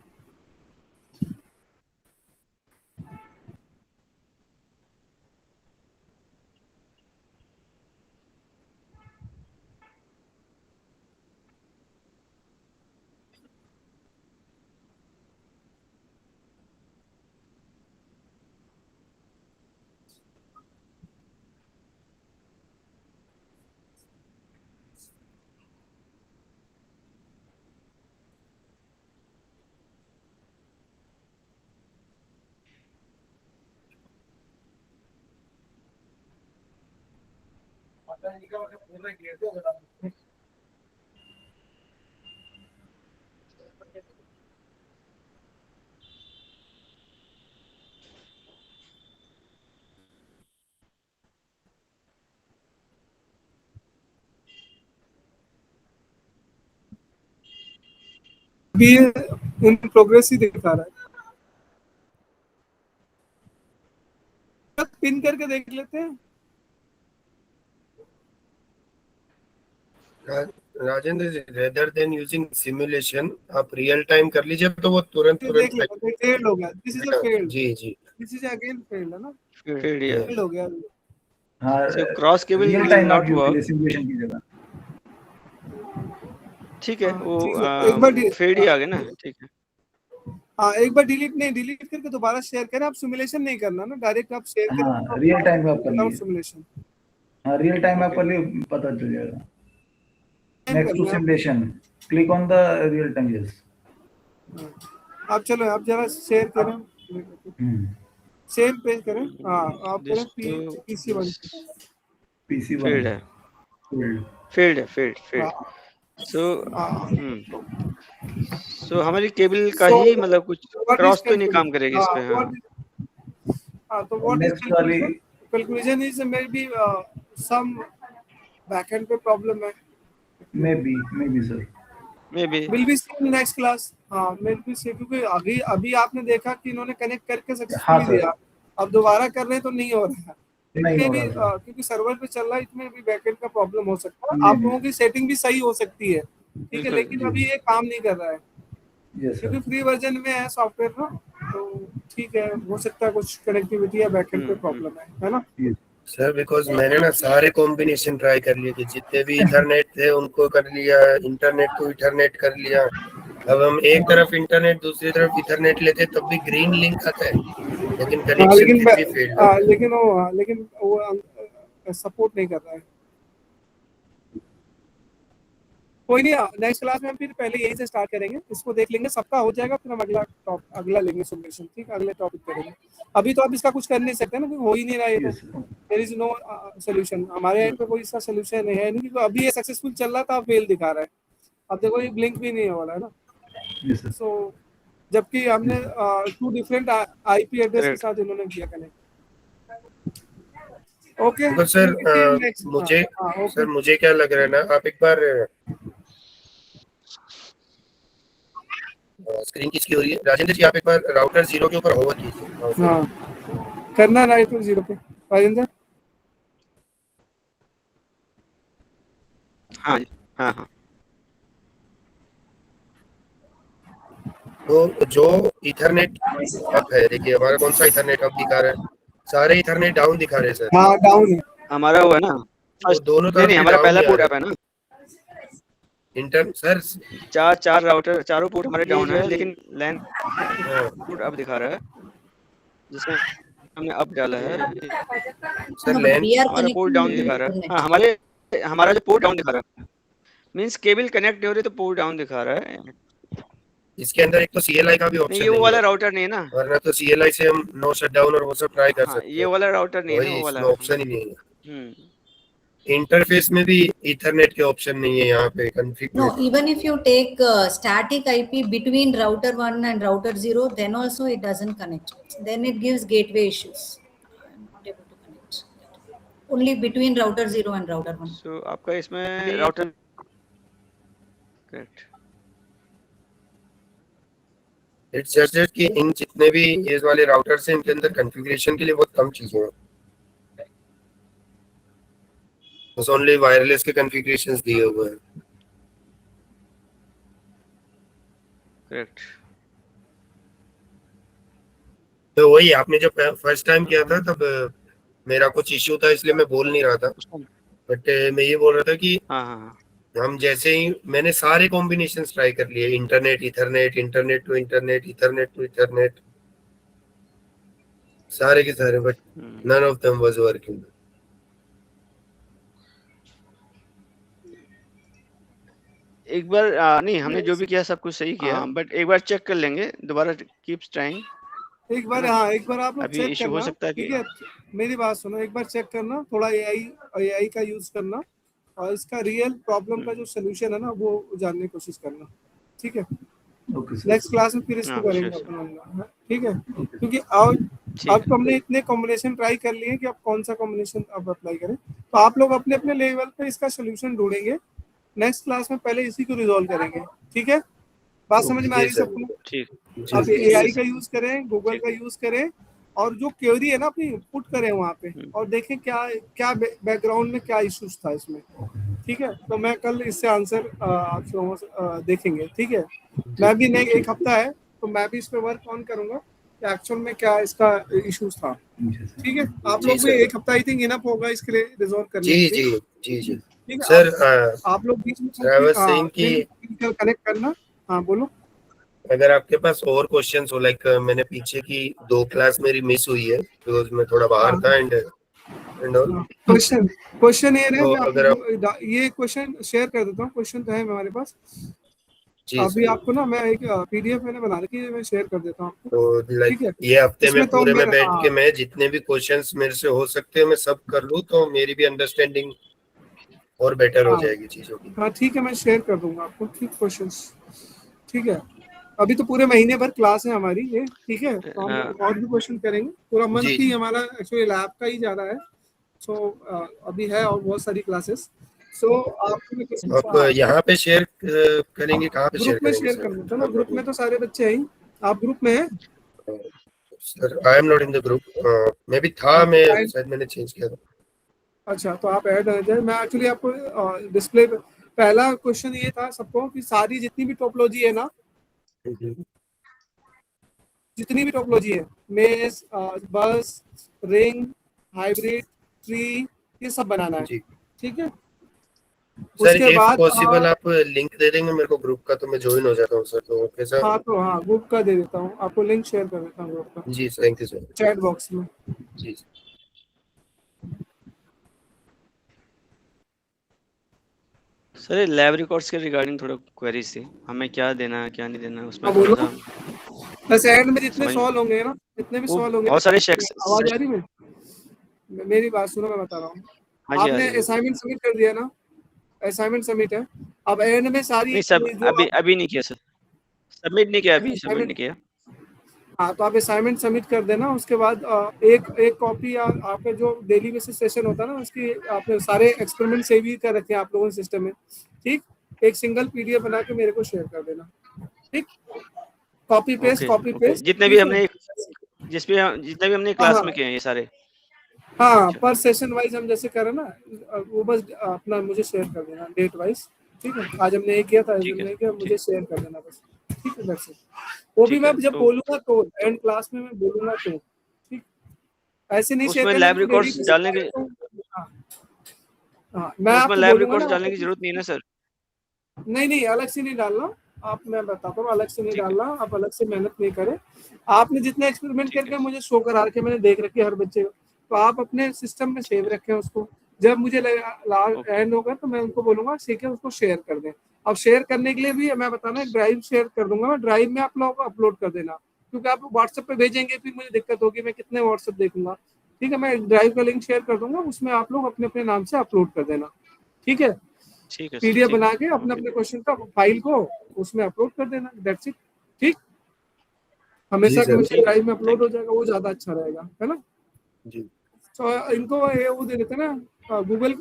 भी इन प्रोग्रेस ही दिखा रहा है। पिन करके देख लेते हैं। Rajendra, rather than using simulation आप रियल टाइम कर लीजिए तो वो तुरंत देख लेते, फेल्ड हो गया। This is a failed. जी जी, दिस इज अगेन फेल्ड है ना, फेल्ड फेल्ड हो गया। हाँ, So cross cable real will time not आप यूज work. करिए सिमुलेशन की जगह। ठीक है, वो ठीक है, एक बार फेड ही आ गया ना। ठीक है, हाँ एक बार डिलीट करके दोबारा शेयर करें। आप सिमुलेशन नहीं करना ना, डायरेक्ट आप शेयर करें। हाँ, रियल टाइम आप कर विदाउट लीजिए। सिमुलेशन। हाँ, रियल टाइम आप कर लिए पता चल जाएगा। Next to simulation, click on the real time. Yes, आप चलो, आप जरा शेयर करें, सेम पेज करें। हाँ आप करें पीसी 1 पीसी फेल्ड 1 है, फेल्ड। सो हमारी केबल का ही मतलब कुछ क्रॉस तो नहीं काम करेगी इस पे। हाँ तो व्हाट इज नेक्स्ट वाली conclusion is maybe some backend पे प्रॉब्लम है। Maybe sir, maybe will be see in next class. हाँ विल बी सी, क्योंकि अभी आपने देखा कि इन्होंने कनेक्ट करके सक्सेसफुली दिया। अब दोबारा कर रहे हैं तो नहीं हो रहा है। नहीं हो भी रहा है। क्योंकि सर्वर पे चल रहा है, इसमें भी बैकएंड का प्रॉब्लम हो सकता है। आप लोगों की सेटिंग भी सही हो सकती है, ठीक है, लेकिन अभी ये काम नहीं कर रहा है क्योंकि फ्री वर्जन में है सॉफ्टवेयर ना। तो ठीक है, हो सकता है कुछ कनेक्टिविटी या बैकएंड पे प्रॉब्लम है ना सर। बिकॉज मैंने ना सारे कॉम्बिनेशन ट्राई कर लिए थे, जितने भी इथरनेट थे उनको कर लिया, इंटरनेट को इथरनेट कर लिया। अब हम एक तरफ इंटरनेट दूसरी तरफ इथरनेट लेते तब भी ग्रीन लिंक आता है। लेकिन हाँ, कनेक्शन लेकिन फिर भी फेल्ड हो गया। लेकिन वो सपोर्ट नहीं कर रहा है। कोई नहीं, नेक्स्ट क्लास में हम फिर पहले यही से स्टार्ट करेंगे, इसको देख लेंगे, सबका हो जाएगा, फिर हम अगला लेंगे सॉल्यूशन। ठीक है, अगले टॉपिक करेंगे। अभी तो आप इसका कुछ कर नहीं सकते ना, क्योंकि हो ही नहीं रहा है, Yes, तो देयर इज नो सोल्यूशन। हमारे एंड पे कोई इसका सोल्यूशन है नहीं, क्योंकि अभी ये सक्सेसफुल चल रहा था, फेल दिखा रहा है। अब देखो ये ब्लिंक भी नहीं हो रहा है ना, yes, sir. सो जबकि हमने 2 डिफरेंट आईपी एड्रेस के Correct. साथ इन्होंने किया कनेक्ट। ओके तो सर मुझे सर मुझे क्या लग रहा है ना, आप एक बार स्क्रीन किसकी हो रही है, राजेंद्र जी, आप एक बार राउटर 0 के ऊपर होवर कीजिए। हाँ, करना राइट टू 0 पे राजेंद्र। हाँ हाँ हाँ। तो जो इथरनेट हब है, देखिए हमारा कौन सा इथरनेट हब दिखा रहा है, सारे इथरनेट डाउन दिखा रहे हैं सर। हाँ, डाउन है हमारा हुआ ना तो फर्स्ट, दोनों नहीं तरफ नहीं, से हमारा down पहला ही आ पोर्ट रहा अप है ना, सर। चार राउटर, चारों पोर्ट हमारे ये डाउन जो है, लेकिन लैन हाँ, पोर्ट अप दिखा रहा है, जिसमें हमने अप डाला है। Sir No, but LAN we are हमारा पोर्ट डाउन connecting दिखा रहा है। internet. हाँ, हमारा जो पोर्ट डाउन दिखा रहा है मींस केबल कनेक्ट हो रही तो पोर्ट डाउन दिखा रहा है। इसके अंदर एक तो CLI का भी नहीं, ऑप्शन ये वो नहीं वाला है, राउटर नहीं है ना। वरना तो CLI से हम नो शटडाउन और वो सब ट्राई कर हाँ, सकते ये हैं, वाला राउटर नहीं है ना, वही वो वाला इसमें ऑप्शन ही नहीं है। हम्म। इंटरफेस में भी इथरनेट के ऑप्शन नहीं है यहाँ पे No, configure. even if you take static IP between router 1 and router 0, then also it doesn't connect. Then it gives gateway issues. I'm not able to connect. Only between router 0 and router 1. सो आपका इसमें राउटर करेक्ट। इट्स जस्ट कि इन जितने भी ये वाले राउटर्स हैं, इनके अंदर कॉन्फ़िगरेशन के लिए बहुत कम चीजें हैं, बस ओनली वायरलेस के कॉन्फ़िगरेशंस दिए हुए हैं। करेक्ट। तो वही आपने जब फर्स्ट टाइम किया था तब मेरा कुछ इश्यू था, इसलिए मैं बोल नहीं रहा था, बट मैं ये बोल रहा था कि हाँ हाँ हाँ। हम जैसे ही मैंने सारे कॉम्बिनेशंस ट्राई कर लिए, internet ethernet, internet to internet, ethernet to ethernet, सारे के सारे, but none of them was working. एक बार नहीं, हमने जो भी किया सब कुछ सही किया, बट एक बार चेक कर लेंगे दोबारा, कीप्स ट्राइंग। एक बार। हाँ, एक बार आप लोग अभी चेक इश्यू हो करना, सकता है ठीक कि है। मेरी बात सुनो, एक बार चेक करना, थोड़ा एआई का यूज करना, और इसका रियल प्रॉब्लम का जो सोल्यूशन है ना, वो जानने की कोशिश करना, ठीक है। Okay, sir. नेक्स्ट क्लास में फिर इसको हाँ, करेंगे sure, अपन, ठीक है। Okay. क्योंकि अब ठीक तो हमने इतने कॉम्बिनेशन ट्राई कर लिए कि अब कौन सा कॉम्बिनेशन अब अप्लाई करें, तो आप लोग अपने अपने लेवल पे इसका सोल्यूशन ढूंढेंगे। नेक्स्ट क्लास में पहले इसी को रिजॉल्व करेंगे, ठीक है। बात समझ में आ रही जी सर। सबको? ठीक। आप जी एआई का यूज करें, गूगल का यूज करें, और जो क्वेरी है ना अपनी पुट करें वहाँ पे, और देखें क्या क्या बैकग्राउंड में क्या इश्यूज था इसमें, ठीक है। तो मैं कल इससे आंसर आप लोगों से देखेंगे, ठीक है। मैं भी नहीं, एक हफ्ता है तो मैं भी इस पे वर्क ऑन करूंगा कि एक्चुअल में क्या इसका इश्यूज था, ठीक है। आप जी लोग भी सर। एक हफ्ता आई थिंक इनफ होगा इसके लिए रिजॉल्व करने जी के लिए, जी जी जी ठीक है। सर, आप लोग बीच में I was saying कि कनेक्ट करना। हाँ, बोलो। अगर आपके पास और क्वेश्चंस हो, लाइक मैंने पीछे की 2 क्लास मेरी मिस हुई है बिकॉज मैं थोड़ा बाहर था एंड ऑल। क्वेश्चन ये तो मैं अगर आप आपको ये क्वेश्चन शेयर कर देता हूँ। क्वेश्चन तो है हमारे पास, जी अभी सर, आपको ना मैं एक पीडीएफ मैंने बना रखी है, मैं शेयर कर देता हूँ आपको, तो लाइक ठीक है। ये हफ्ते में इसमें तो पूरे में बैठ हाँ, के मैं जितने भी क्वेश्चंस मेरे से हो सकते हैं मैं सब कर लूँ, तो मेरी भी अंडरस्टैंडिंग और बेटर हो जाएगी चीजों की। हाँ, ठीक है, मैं शेयर कर दूंगा आपको, ठीक, क्वेश्चंस, ठीक है। अभी तो पूरे महीने भर क्लास है हमारी ये, ठीक है। तो हम और भी क्वेश्चन करेंगे, पूरा मंथ जी ही हमारा एक्चुअली लैब का ही जा रहा है। सो अभी है और बहुत सारी क्लासेस। सो आप यहाँ पे शेयर करेंगे, कहाँ पे शेयर ग्रुप में करेंगे शेयर कर देता ना, ग्रुप में तो सारे बच्चे हैं ही। आप ग्रुप में हैं? Sir I am not in the group, मैं भी था, मैं शायद मैंने चेंज किया था। अच्छा, तो आप ऐड हो जाए। मैं एक्चुअली आपको डिस्प्ले, पहला क्वेश्चन ये था सबको कि सारी जितनी भी टोपोलॉजी है ना, जितनी भी टोपोलॉजी है, मेस, बस, रिंग, हाइब्रिड, ट्री, ये सब बनाना है, ठीक है। सर उसके इफ बाद पॉसिबल आप लिंक दे देंगे मेरे को ग्रुप का, तो मैं ज्वाइन हो जाता हूँ सर। तो ओके सर। हाँ तो हाँ ग्रुप का दे देता हूँ आपको, लिंक शेयर कर देता हूँ ग्रुप का जी thank you sir. Chat box में। जी सर लैब रिकॉर्ड्स के रिगार्डिंग थोड़ा क्वेरीज थी, हमें क्या देना है क्या नहीं देना है उसमें हाँ थोड़ा बोलो। सा बस एंड में जितने समझ, सॉल्व होंगे ना, जितने भी वो सॉल्व होंगे, बहुत सारे आवाज आ रही है? मेरी बात सुनो, मैं बता रहा हूँ। हाँ जी आ आपने रही है। असाइनमेंट सबमिट कर दिया ना, असाइनमेंट सबमिट है। अब एंड में सारी नहीं सब जो अभी आप अभी नहीं किया सर, सबमिट नहीं किया, अभी सबमिट असाइनमेंट, नहीं किया। हाँ तो आप असाइनमेंट सबमिट कर देना। उसके बाद एक एक कॉपी आपके जो डेली बेसिस सेशन होता है ना, उसकी आपने सारे एक्सपेरिमेंट सेव ही कर रखे हैं आप लोगों के सिस्टम में, ठीक। एक सिंगल पीडीएफ बना के मेरे को शेयर कर देना, ठीक। कॉपी ओके पेस्ट, जितने भी ठीक है। हमने जितने भी हमने हाँ क्लास हाँ में किए हैं ये सारे। हाँ, अच्छा पर सेशन वाइज हम जैसे करें ना, वो बस अपना मुझे शेयर कर देना डेट वाइज, ठीक है। आज हमने ये किया था, आज ठीक है हमने किया, मुझे ठीक शेयर कर देना बस, ठीक है। that's it। वो भी ठीक मैं है। जब तो बोलूंगा तो एंड क्लास में मैं बोलूंगा तो, ठीक। ऐसे नहीं शेयर उसमें करना लैब कि डेली रिकॉर्ड्स डालने के, हाँ हाँ, मैं उसमें आपको लैब बोलूंगा ना रिकॉर्ड्स डालने की आपको, जरूरत नहीं है ना सर? नहीं नहीं अलग से नहीं डालना। आप, मैं बताता हूँ, अलग से नहीं ठीक है डालना, आप अलग से मेहनत नहीं करें। आपने जितना एक्सपेरिमेंट ठीक है करके मुझे शो करा रखे, मैंने देख रखे हर बच्चे को, तो आप अपने सिस्टम में ठीक सेव है रखें उसको। जब मुझे ओके एंड होगा तो मैं उनको बोलूंगा ठीक है उसको शेयर कर दें। अब शेयर करने के लिए भी मैं बताना, एक ड्राइव शेयर कर दूंगा मैं, ड्राइव में आप लोग अपलोड कर देना, क्योंकि आप व्हाट्सएप पे भेजेंगे फिर मुझे दिक्कत होगी, मैं कितने व्हाट्सएप देखूंगा, ठीक है। मैं ड्राइव का लिंक शेयर कर दूंगा, उसमें आप लोग अपने अपने नाम से अपलोड कर देना, ठीक है। ठीक है सर पीडीएफ ठीक बना है के अपने ओके अपने क्वेश्चन का फाइल को उसमें अपलोड कर देना, दैट्स इट, ठीक। जी हमेशा के सर। हमेशा ठीक है ड्राइव सर में अपलोड थैंक हो यू। जाएगा, वो ज्यादा अच्छा रहेगा, है ना। जी तो इनको ये वो दे देते ना गूगल,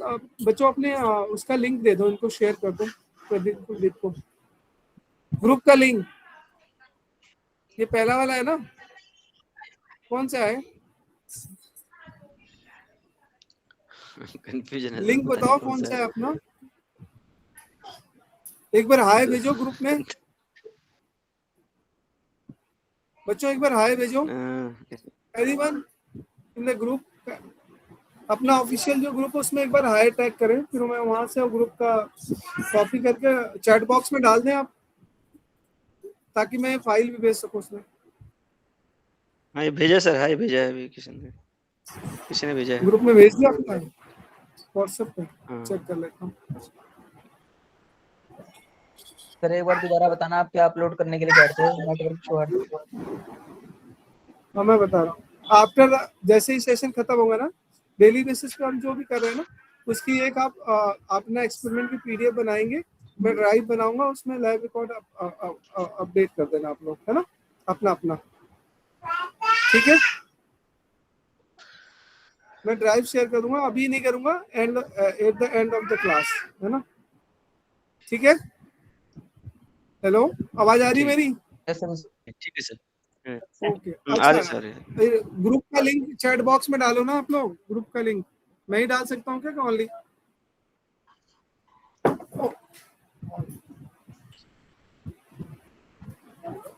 बच्चों अपने उसका लिंक दे दो, इनको शेयर कर दो प्रदीप को ग्रुप का लिंक। ये पहला वाला है ना, कौन सा है? कंफ्यूजन है सर, लिंक पता नहीं बताओ कौन कौन सा सा है। है अपना, एक बार हाय भेजो ग्रुप में बच्चों, एक बार हाय भेजो एनीवन इन द ग्रुप। अपना ऑफिशियल जो ग्रुप है उसमें एक बार हाई टैग करें, फिर मैं वहां से ग्रुप का कॉपी करके चैट बॉक्स में डाल दें आप, ताकि मैं फाइल भी भेज सकूं उसमें। हाँ ये भेजा सर, हाँ ये भेजा है अभी किसी ने भेजा है। ग्रुप में भेज दिया आपने व्हाट्सएप पे, हाँ चेक कर लेता हूँ। सर एक बार दोबारा बताना, आप क्या अपलोड करने के लिए कह रहे थे, नेटवर्क शॉर्ट। हाँ मैं बता रहा हूँ, आफ्टर जैसे ही सेशन खत्म होगा ना, डेली बेसिस पे हम जो भी कर रहे हैं ना, उसकी एक आप अपना एक्सपेरिमेंट की पीडीएफ बनाएंगे, मैं ड्राइव बनाऊंगा, उसमें लाइव रिकॉर्ड अपडेट कर देना आप लोग, है ना, अपना अपना, ठीक है। मैं ड्राइव शेयर कर दूंगा, अभी नहीं करूंगा, and at the end of the class, है ना, ठीक है। हेलो, आवाज आ रही है ठीक मेरी? ठीक है सर। ओके आ अच्छा, रही सर। ग्रुप का लिंक चैट बॉक्स में डालो ना आप लोग, ग्रुप का लिंक मैं ही डाल सकता हूँ क्या ओनली?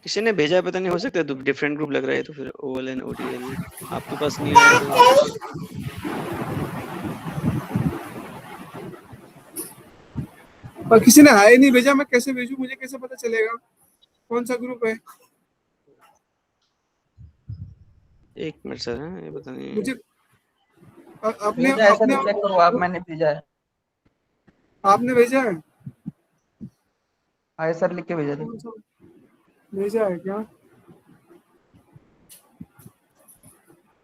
किसी ने भेजा है, पता नहीं, हो सकता है डिफरेंट ग्रुप लग रहा है, तो फिर ओएल एंड ओडीएल आपके पास नहीं आया तो पर किसी ने हाय नहीं भेजा, मैं कैसे भेजूं, मुझे कैसे पता चलेगा कौन सा ग्रुप है? एक मिनट सर, है ये पता नहीं। मुझे अपने भेजा है सर, अपने चेक करो आप, मैंने भेजा है। आपने भेजा है? हाय सर लिख के भेजा था। कौन सा भेजा है क्या?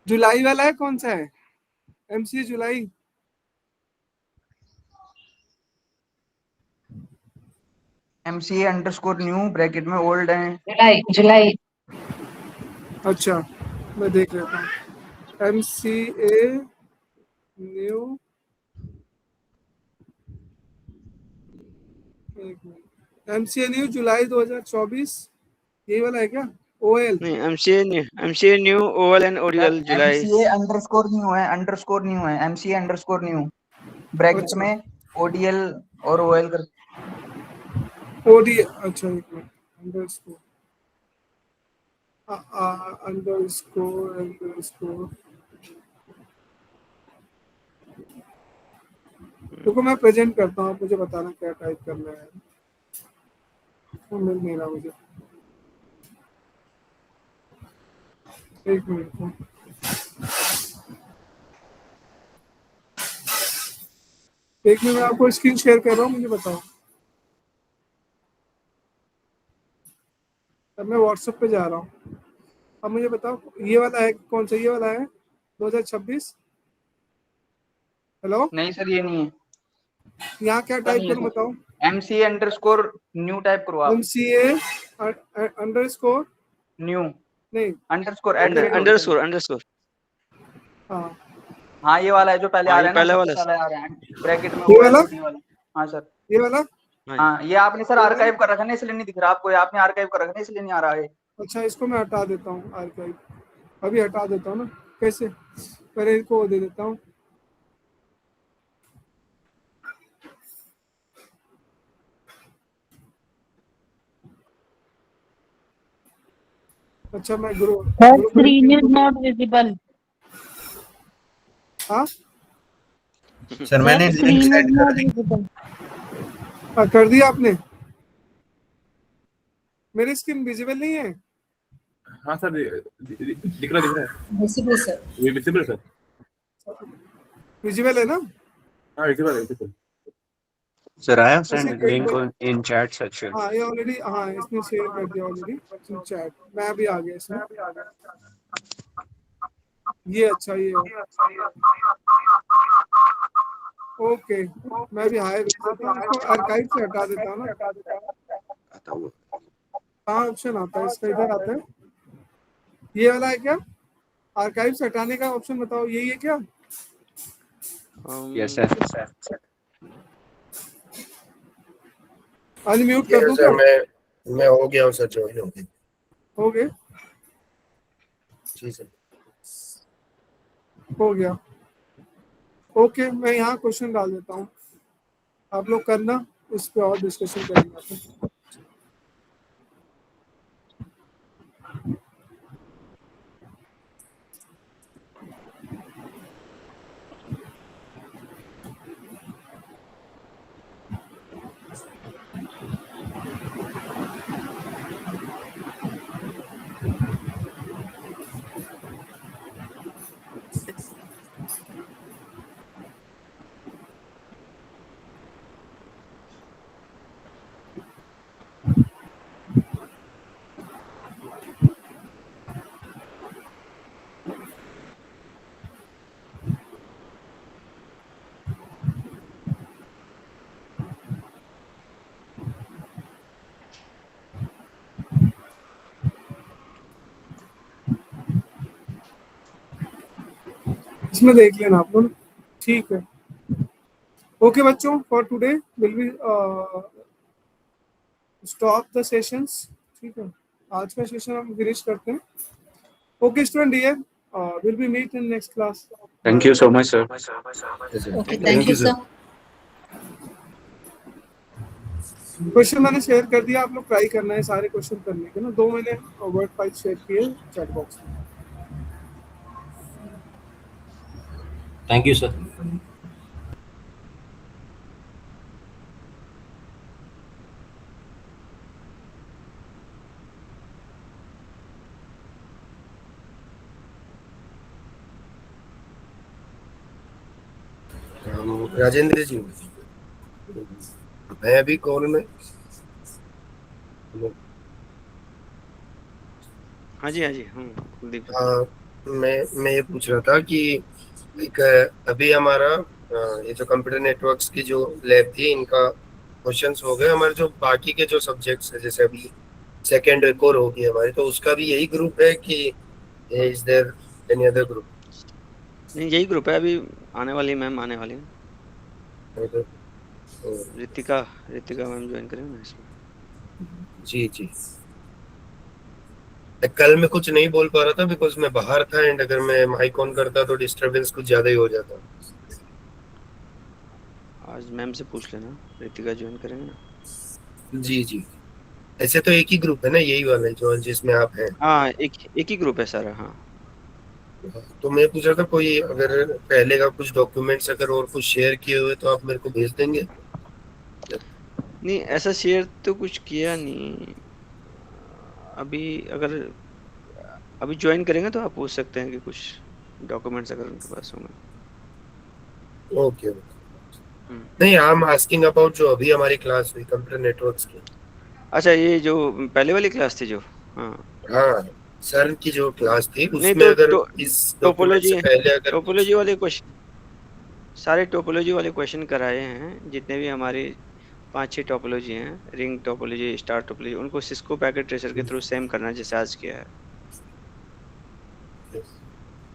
जुलाई वाला है, कौन सा है? MCA July? MCA_new ब्रैकेट में ओल्ड है। जुलाई अच्छा मैं देख लेता हूँ, MCA new, MCA new July 2024, यही वाला है क्या? ओएल नहीं, MCA new OL and ODL July. MCA_new है, MCA_new ब्रैकेट अच्छा, में ODL और OL कर। ओडी, अच्छा एक मिनट, अंडरस्कोर अंडरस्कोर देखो मैं प्रेजेंट करता हूँ, आप मुझे बताना क्या टाइप करना है। वो मिल नहीं रहा मुझे, एक मिनट। एक मिनट, मैं आपको स्क्रीन शेयर कर रहा हूँ, मुझे बताओ। अब मैं व्हाट्सएप पे जा रहा हूँ। अब मुझे बताओ ये वाला है कौन सा, ये वाला है 2026? हेलो, नहीं सर ये नहीं है, यहाँ क्या टाइप करूँ बताओ? MCA_new टाइप करो आप। MCA_, न्यू नहीं अंडरस्कोर अंडरस्कोर। हाँ हाँ ये वाला है जो पहले हाँ, आ ये रहा है ना, पहले सबसे वाला। पहले आ रहा है ब्रैकेट में, ये वो है वाला? ये वाला। हाँ सर, ये वाला। हाँ ये आपने सर आर्काइव कर रखा है ना, इसलिए नहीं दिख रहा आपको, ये आपने आर्काइव कर रखा है इसलिए नहीं आ रहा है। अच्छा, इसको मैं हटा देता हूँ, आर्काइव अभी हटा देता हूँ ना। कैसे? पहले इनको दे देता हूँ। अच्छा मैं group Screen is not visible. हाँ सर मैंने लिंक Screen is सेंड कर not दी। visible. कर दिया आपने? मेरी स्क्रीन विजिबल नहीं है? हाँ सर, दिख रहा है। Visible, sir. ये विजिबल सर। विजिबल है ना? हाँ विजिबल है। Sir, I have वैसे sent एक link bar, in chat section. हाँ ये ऑलरेडी, हाँ इसने शेयर कर दिया ऑलरेडी चैट। मैं भी आ गया इसमें। ये अच्छा, ये ओके, मैं भी हायर इसको आर्काइव से हटा देता हूँ ना। कहाँ ऑप्शन आता है इसका? इधर आता है, ये वाला है क्या? आर्काइव से हटाने का ऑप्शन बताओ, यही है क्या? Yes, sir. अनम्यूट कर दूं सर क्या? मैं हो गया हूँ सर, ज्वाइन हो गया। हो गए? जी सर, हो गया। ओके, मैं यहाँ क्वेश्चन डाल देता हूँ, आप लोग करना, उस पर और डिस्कशन करेंगे अपन। इसमें देख लेना आप लोग, ठीक है? ओके बच्चों, for today will be stop the sessions, ठीक है? आज का सेशन हम फिनिश करते हैं। Okay student dear, will be meet in next class. Thank you so much, sir. Okay, thank you, sir. Question मैंने शेयर कर दिया, आप लोग ट्राई करना है सारे क्वेश्चन करने के ना। 2 मैंने वर्ड फाइल शेयर किए चैट बॉक्स में। Thank you, sir. राजेंद्र जी, मैं अभी कॉल में। हाँ जी कुलदीप। हाँ, मैं ये पूछ रहा था कि एक अभी हमारा ये जो कंप्यूटर नेटवर्क्स की जो लैब थी, इनका क्वेश्चंस हो गए। हमारे जो बाकी के जो सब्जेक्ट्स है, जैसे अभी सेकेंड रिकोर होगी हमारी, तो उसका भी यही ग्रुप है कि is there any other group? नहीं, यही ग्रुप है। अभी आने वाली मैम आने वाली है, रितिका मैम ज्वाइन करेंगे ना इसमें। जी। कल मैं कुछ नहीं बोल पा रहा था बिकॉज मैं बाहर था, एंड अगर मैं माइक ऑन करता तो डिस्टरबेंस कुछ ज्यादा ही हो जाता। आज मैम से पूछ लेना, रितिका ज्वाइन करेंगे ना। जी, ऐसे तो एक ही ग्रुप है ना, यही वाला है जो जिसमें आप हैं? हाँ, एक ही ग्रुप है सर। हाँ तो मैं पूछ रहा था कोई अगर पहले का कुछ डॉक्यूमेंट्स अगर और कुछ शेयर किए हुए तो आप मेरे को भेज देंगे? नहीं, ऐसा शेयर तो कुछ किया नहीं अभी। अगर अभी ज्वाइन करेंगे तो आप पूछ सकते हैं कि कुछ डॉक्यूमेंट्स अगर उनके पास होंगे। ओके नहीं, आई एम आस्किंग अबाउट जो अभी हमारी क्लास हुई कंप्यूटर नेटवर्क्स की। अच्छा, ये जो पहले वाली क्लास थी जो, हाँ हाँ, सर की जो क्लास थी नहीं उसमें अगर तो इस डॉक्यूमेंट से पहले अगर टोपोलॉजी वाले क्वेश्चन, सारे टोपोलॉजी वाले क्वेश्चन कराए हैं जितने भी हमारे 5-6 टोपोलॉजी हैं, रिंग टोपोलॉजी, स्टार टोपोलॉजी, उनको सिस्को पैकेट ट्रेसर के थ्रू सेम करना है जैसे आज किया है।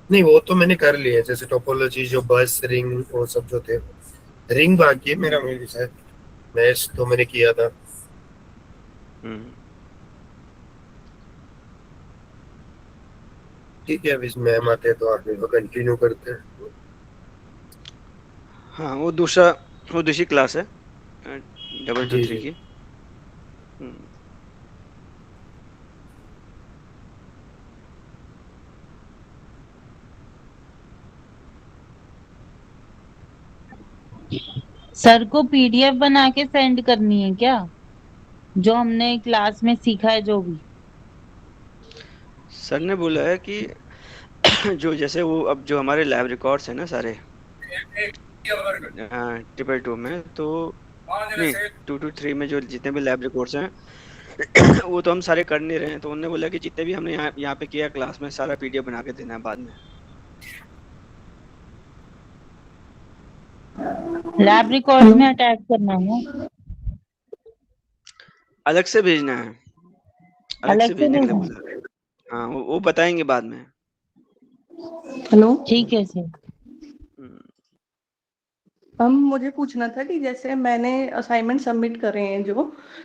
नहीं, वो तो मैंने कर लिया, जैसे टोपोलॉजी जो बस रिंग वो सब जो थे। रिंग बाकी है मेरा, मेरे शायद मैच तो मैंने किया था। ठीक है, अभी मैम आते हैं तो आगे वो कंटिन्यू करते हैं। हाँ, वो दूसरी क्लास है 223 की। सर को पीडीएफ बना के सेंड करनी है क्या, जो हमने क्लास में सीखा है जो भी? सर ने बोला है कि जो जैसे वो अब जो हमारे लैब रिकॉर्ड्स हैं ना सारे 222 में, तो नहीं 223 में जो जितने भी लैब रिकॉर्ड्स हैं वो तो हम सारे कर नहीं रहे हैं, तो उन्होंने बोला कि जितने भी हमने यहाँ पे किया क्लास में सारा पीडीएफ बना के देना है बाद में। लैब रिकॉर्ड्स में अटैच करना है ना? अलग से भेजना है, अलग से भेजने के लिए भेजना? बोला। हाँ, वो बताएंगे बाद में। हेलो, ठीक है सर। हम मुझे पूछना था कि जैसे मैंने असाइनमेंट सबमिट करे हैं जो,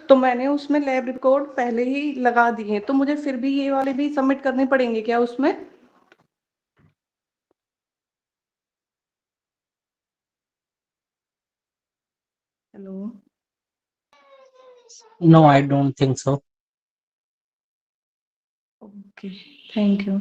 तो मैंने उसमें लैब रिकॉर्ड पहले ही लगा दिए हैं, तो मुझे फिर भी ये वाले भी सबमिट करने पड़ेंगे क्या उसमें? Hello, No, I don't think so. Okay, thank you.